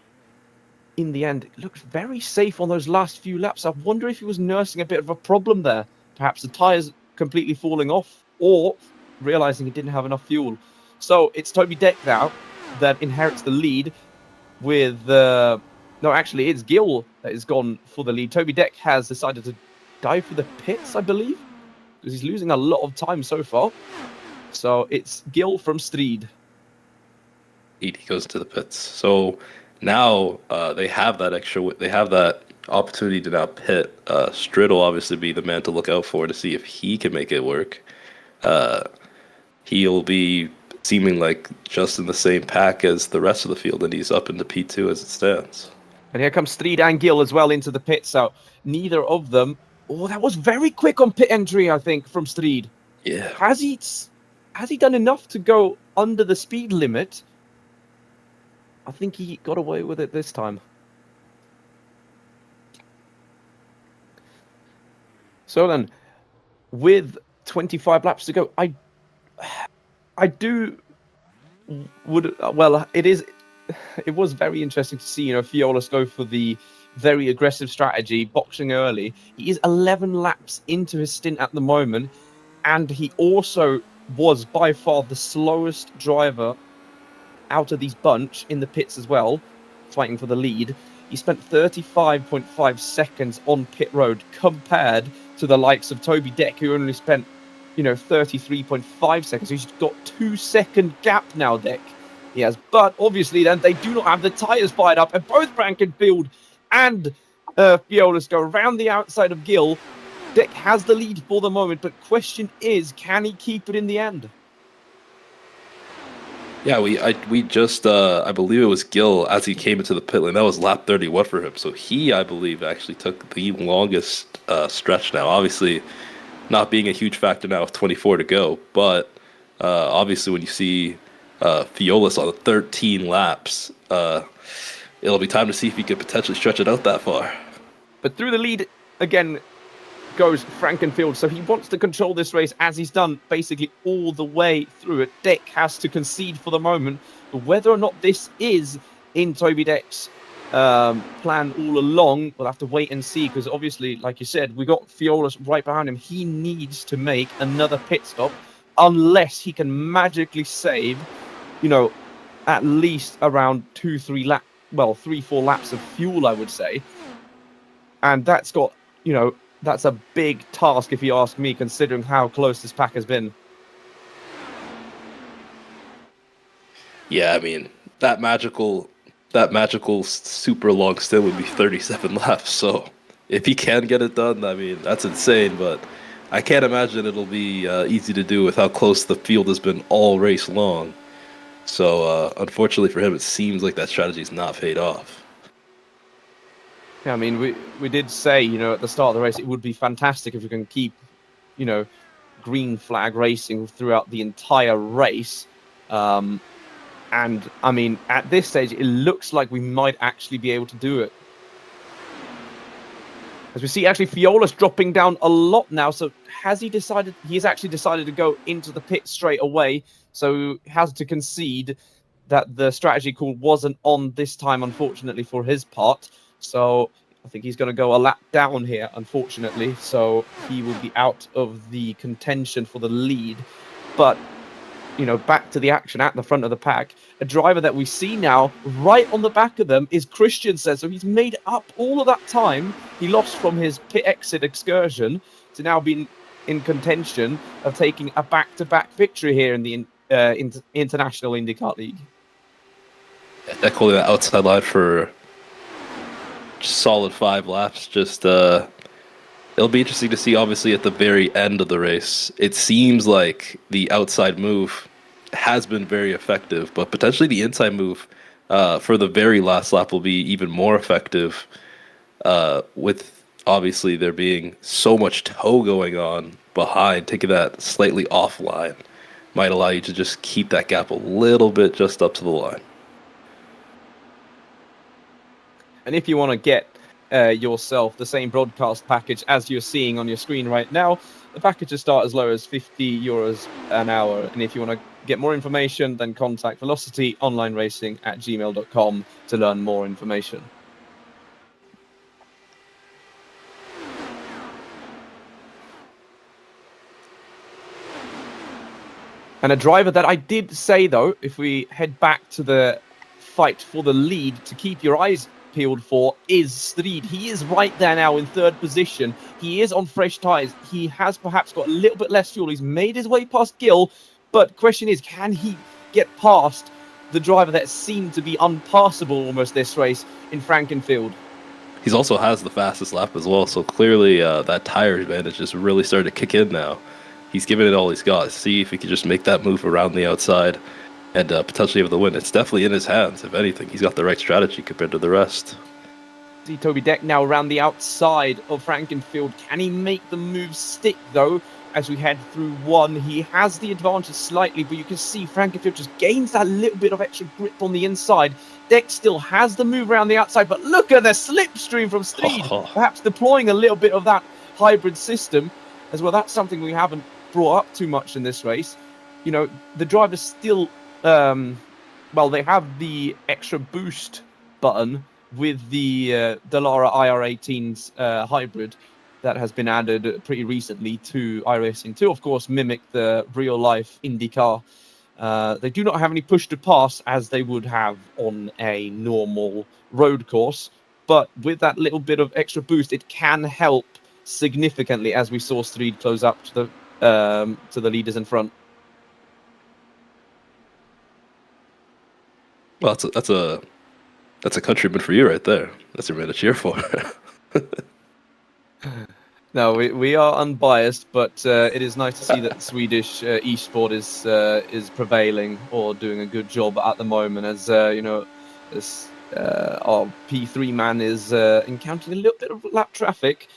in the end, looked very safe on those last few laps. I wonder if he was nursing a bit of a problem there. Perhaps the tyres completely falling off, or realizing he didn't have enough fuel. So it's Toby Deck now that inherits the lead with... no, actually, it's Gill that has gone for the lead. Toby Deck has decided to dive for the pits, I believe, because he's losing a lot of time so far. So it's Gill from Streed. He goes to the pits. So now they have that they have that opportunity to now pit. Strid will obviously be the man to look out for to see if he can make it work. He'll be seeming like just in the same pack as the rest of the field, and he's up into P2 as it stands. And here comes Streed and Gill as well into the pit. So neither of them... Oh, that was very quick on pit entry, I think, from Streed. Yeah. Has he done enough to go under the speed limit? I think he got away with it this time. So then, with 25 laps to go, it was very interesting to see, Fiolas go for the very aggressive strategy, boxing early. He is 11 laps into his stint at the moment, and he also was by far the slowest driver out of these bunch in the pits as well, fighting for the lead. He spent 35.5 seconds on pit road compared to the likes of Toby Deck, who only spent 33.5 seconds. He's got 2-second gap now, Deck. He has, but obviously then they do not have the tyres fired up, and both Frankenfield and Fiolas go around the outside of Gill. Deck has the lead for the moment, but question is, can he keep it in the end? Yeah, we just I believe it was Gill as he came into the pit lane. That was lap 31 for him. So he, I believe, actually took the longest stretch now. Obviously, not being a huge factor now with 24 to go, but obviously when you see Fiolas on 13 laps, it'll be time to see if he could potentially stretch it out that far. But through the lead again goes Frankenfield, so he wants to control this race as he's done basically all the way through it. Deck has to concede for the moment, but whether or not this is in Toby Deck's plan all along, we'll have to wait and see, because obviously, like you said, we got Fiolas right behind him. He needs to make another pit stop unless he can magically save, at least around 3-4 laps of fuel, I would say. And that's got, that's a big task, if you ask me, considering how close this pack has been. Yeah, I mean, that magical super long stint would be 37 laps. So if he can get it done, I mean, that's insane. But I can't imagine it'll be easy to do with how close the field has been all race long. So unfortunately for him, it seems like that strategy's not paid off. Yeah, I mean, we did say, at the start of the race, it would be fantastic if we can keep, green flag racing throughout the entire race. And, I mean, at this stage, it looks like we might actually be able to do it. As we see, actually, Fiolas dropping down a lot now. So he's actually decided to go into the pit straight away. So he has to concede that the strategy call wasn't on this time, unfortunately, for his part. So I think he's going to go a lap down here, unfortunately. So he will be out of the contention for the lead. But, back to the action at the front of the pack. A driver that we see now right on the back of them is Christiansen. So he's made up all of that time he lost from his pit exit excursion to now being in contention of taking a back-to-back victory here in the International IndyCar League. Yeah, they're calling that outside line for solid 5 laps. Just it'll be interesting to see, obviously, at the very end of the race. It seems like the outside move has been very effective, but potentially the inside move for the very last lap will be even more effective, with obviously there being so much tow going on behind. Taking that slightly offline might allow you to just keep that gap a little bit just up to the line. And if you want to get yourself the same broadcast package as you're seeing on your screen right now, the packages start as low as €50 an hour. And if you want to get more information, then contact velocityonlineracing@gmail.com to learn more information. And a driver that I did say, though, if we head back to the fight for the lead to keep your eyes peeled for, is Strid. He is right there now in third position. He is on fresh tyres. He has perhaps got a little bit less fuel. He's made his way past Gill, but question is, can he get past the driver that seemed to be unpassable almost this race in Frankenfield? He's also has the fastest lap as well, so clearly that tire advantage is really starting to kick in now. He's giving it all he's got. See if he can just make that move around the outside and potentially have the win. It's definitely in his hands, if anything. He's got the right strategy compared to the rest. See Toby Deck now around the outside of Frankenfield. Can he make the move stick, though, as we head through one? He has the advantage slightly, but you can see Frankenfield just gains that little bit of extra grip on the inside. Deck still has the move around the outside, but look at the slipstream from Strid. Perhaps deploying a little bit of that hybrid system as well. That's something we haven't brought up too much in this race. You know, the drivers still, well, they have the extra boost button with the Dallara IR18's hybrid that has been added pretty recently to iRacing to, of course, mimic the real-life IndyCar. They do not have any push to pass as they would have on a normal road course, but with that little bit of extra boost, it can help significantly, as we saw Strid close up to the leaders in front. Well, that's a countryman for you right there. That's your man to cheer for. No, we are unbiased, but it is nice to see that Swedish eSport is prevailing or doing a good job at the moment. As you know, as our P3 man is encountering a little bit of lap traffic,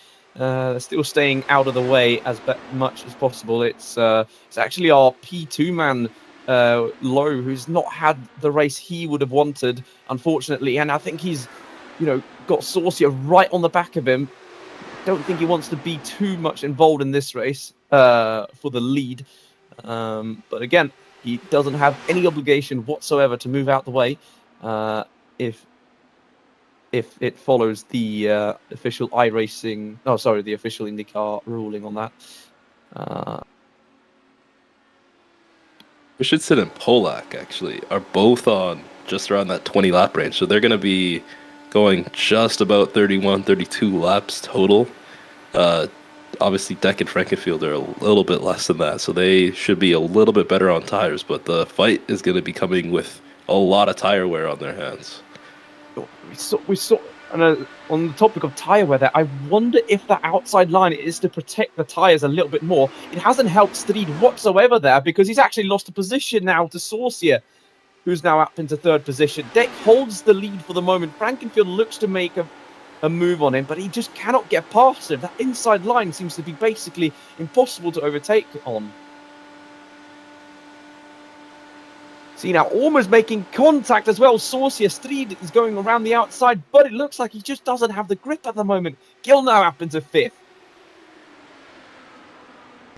still staying out of the way as much as possible. It's actually our P2 man, Lowe, who's not had the race he would have wanted, unfortunately, and I think he's, you know, got Saucier right on the back of him. Don't think he wants to be too much involved in this race for the lead, but again, he doesn't have any obligation whatsoever to move out the way if it follows the official iRacing, the official IndyCar ruling on that. Richardson and Polak actually are both on just around that 20 lap range, so they're going to be going just about 31, 32 laps total. Obviously, Deck and Frankenfield are a little bit less than that, so they should be a little bit better on tires, but the fight is going to be coming with a lot of tire wear on their hands. We saw on the topic of tire wear there, I wonder if the outside line is to protect the tires a little bit more. It hasn't helped Strid whatsoever there, because he's actually lost a position now to Saucier, who's now up into third position. Deck holds the lead for the moment. Frankenfield looks to make a move on him, but he just cannot get past him. That inside line seems to be basically impossible to overtake on. See now, almost making contact as well. Saucier, Strid is going around the outside, but it looks like he just doesn't have the grip at the moment. Gill now up into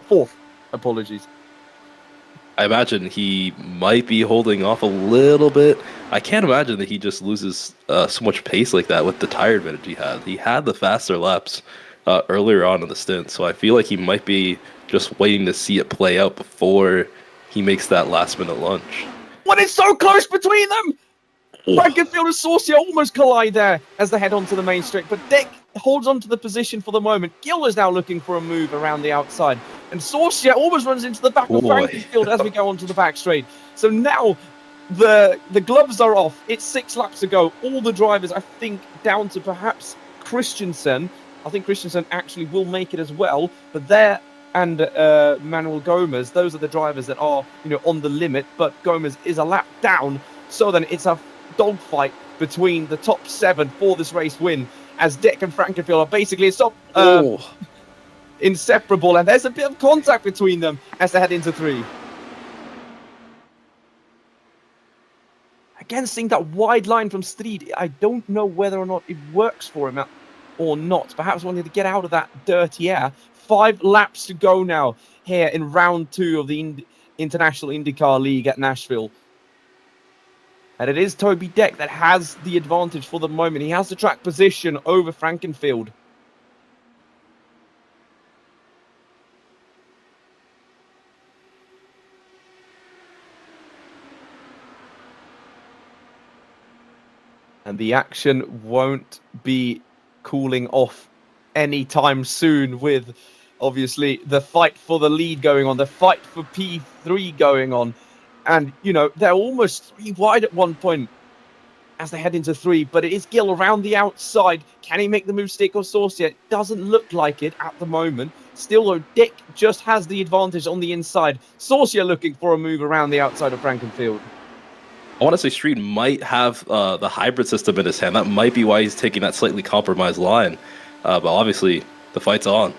fourth. Apologies. I imagine he might be holding off a little bit. I can't imagine that he just loses so much pace like that with the tire advantage he had. He had the faster laps earlier on in the stint, so I feel like he might be just waiting to see it play out before he makes that last-minute lunge. When it's so close between them! Frankenfield and Saucier almost collide there as they head onto the main straight, but Deck holds on to the position for the moment. Gill is now looking for a move around the outside, and Saucier almost runs into the back of Frankenfield as we go onto the back straight. So now the gloves are off. It's 6 laps to go. All the drivers, I think, down to perhaps Christensen. I think Christensen actually will make it as well, but there and Manuel Gomez, those are the drivers that are, you know, on the limit, but Gomez is a lap down, so then it's a dogfight between the top 7 for this race win, as Deck and Frankenfield are basically inseparable, and there's a bit of contact between them as they head into 3. Again, seeing that wide line from Strid, I don't know whether or not it works for him or not. Perhaps wanting to get out of that dirty air. 5 laps to go now here in round 2 of the International IndyCar League at Nashville. And it is Toby Deck that has the advantage for the moment. He has the track position over Frankenfield. And the action won't be cooling off anytime soon, with obviously the fight for the lead going on, the fight for P3 going on. And, you know, they're almost 3 wide at one point as they head into 3, but it is Gil around the outside. Can he make the move stick or sauce yet? Doesn't look like it at the moment. Still, though, Dick just has the advantage on the inside. Saucier looking for a move around the outside of Frankenfield. I want to say Street might have the hybrid system in his hand. That might be why he's taking that slightly compromised line. But obviously, the fight's on.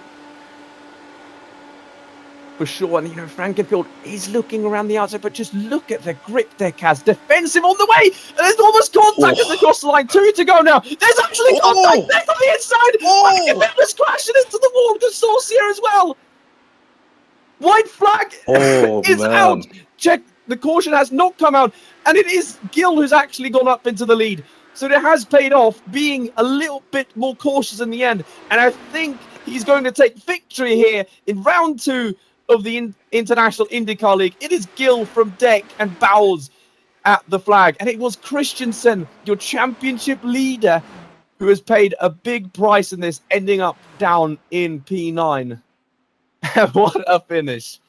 For sure, and you know, Frankenfield is looking around the outside, but just look at the grip Dick has. Defensive on the way, and there's almost contact at the cross line. 2 to go now. There's actually contact Dick on the inside. Frankenfield is crashing into the wall to Saucier as well. White flag is out. Check, the caution has not come out, and it is Gil who's actually gone up into the lead. So it has paid off, being a little bit more cautious in the end, and I think he's going to take victory here in round 2 of the International IndyCar League. It is Gil from Deck and Bowles at the flag. And it was Christensen, your championship leader, who has paid a big price in this, ending up down in P9. What a finish.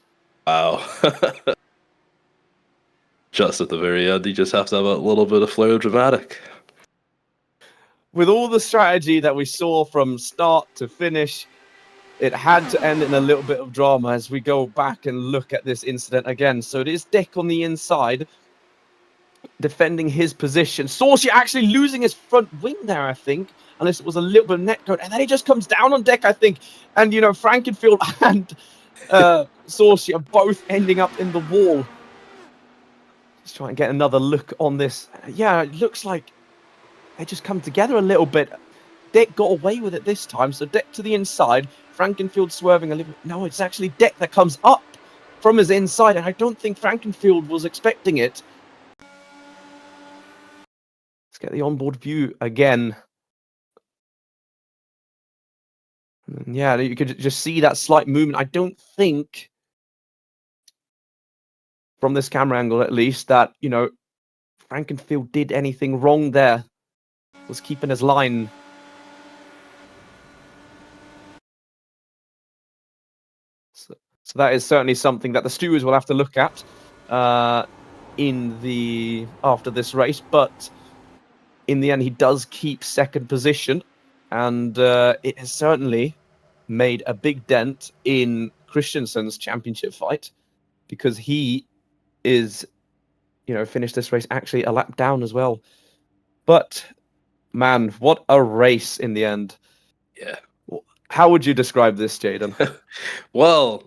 Wow. Just at the very end, you just have to have a little bit of flair of dramatic. With all the strategy that we saw from start to finish, it had to end in a little bit of drama as we go back and look at this incident again. So it is Dick on the inside, defending his position. Saucier actually losing his front wing there, I think, unless it was a little bit of net code. And then he just comes down on Deck, I think. And, you know, Frankenfield and Saucier both ending up in the wall. Let's try and get another look on this. Yeah, it looks like they just come together a little bit. Dick got away with it this time, so Dick to the inside, Frankenfield swerving a little bit. No, it's actually Dick that comes up from his inside, and I don't think Frankenfield was expecting it. Let's get the onboard view again. And yeah, you could just see that slight movement. I don't think, from this camera angle at least, that, you know, Frankenfield did anything wrong there. Was keeping his line. So that is certainly something that the stewards will have to look at after this race. But in the end, he does keep second position, and it has certainly made a big dent in Christensen's championship fight, because he is, you know, finished this race actually a lap down as well. But man, what a race in the end. Yeah. How would you describe this, Jaeden? Well,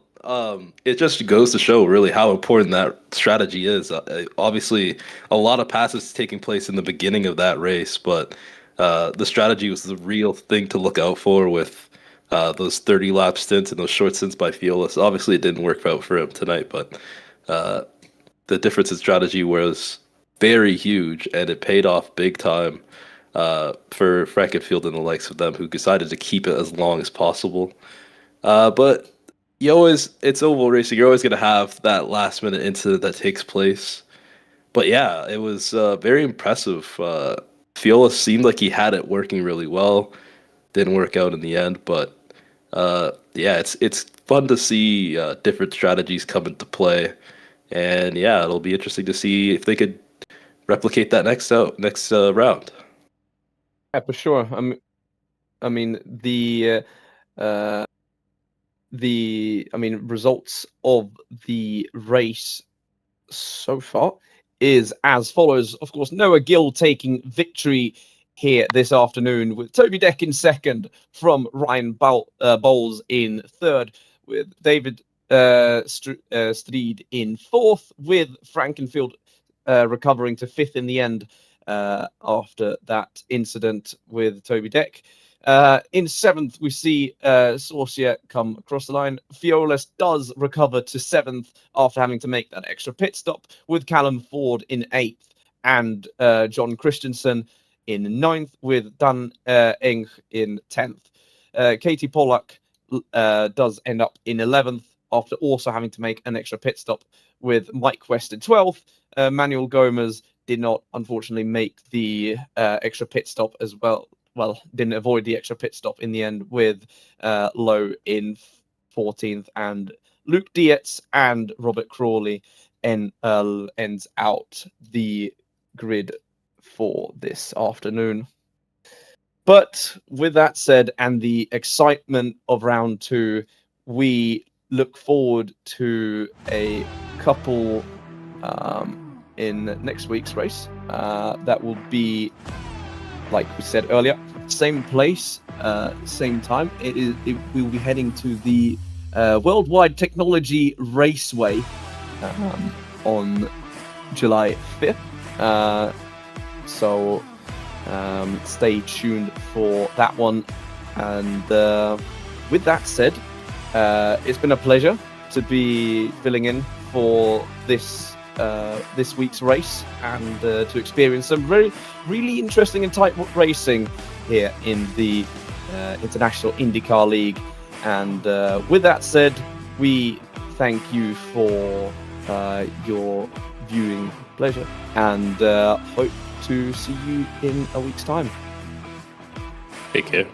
it just goes to show really how important that strategy is. Obviously, a lot of passes taking place in the beginning of that race, but the strategy was the real thing to look out for with those 30-lap stints and those short stints by Fiolis. Obviously, it didn't work out for him tonight, but the difference in strategy was very huge, and it paid off big time for Frankenfield and the likes of them, who decided to keep it as long as possible. But it's oval racing. You're always going to have that last minute incident that takes place. But yeah, it was very impressive. Fiola seemed like he had it working really well. Didn't work out in the end, but yeah, it's fun to see different strategies come into play. And yeah, it'll be interesting to see if they could replicate that next round. Yeah, for sure. I mean results of the race so far is as follows. Of course, Noah Gill taking victory here this afternoon, with Toby Deck in second, from Ryan Bowles in third, with David Streed in fourth, with Frankenfield recovering to fifth in the end after that incident with Toby Deck. In seventh, we see Saucier come across the line. Fiolis does recover to seventh after having to make that extra pit stop, with Callum Ford in eighth and John Christensen in ninth, with Dan Eng in 10th. Katie Pollack does end up in 11th after also having to make an extra pit stop, with Mike West in 12th. Manuel Gomez did not unfortunately make the extra pit stop as well. Well, didn't avoid the extra pit stop in the end with Lowe in 14th, and Luke Dietz and Robert Crawley ends out the grid for this afternoon. But with that said, and the excitement of round 2, we look forward to a couple in next week's race. That will be, like we said earlier, same place, same time. We will be heading to the Worldwide Technology Raceway on July 5th. So stay tuned for that one. And with that said, it's been a pleasure to be filling in for this week's race and to experience some really interesting and tight racing here in the International IndyCar League. And with that said, we thank you for your viewing pleasure, and hope to see you in a week's time. Take care.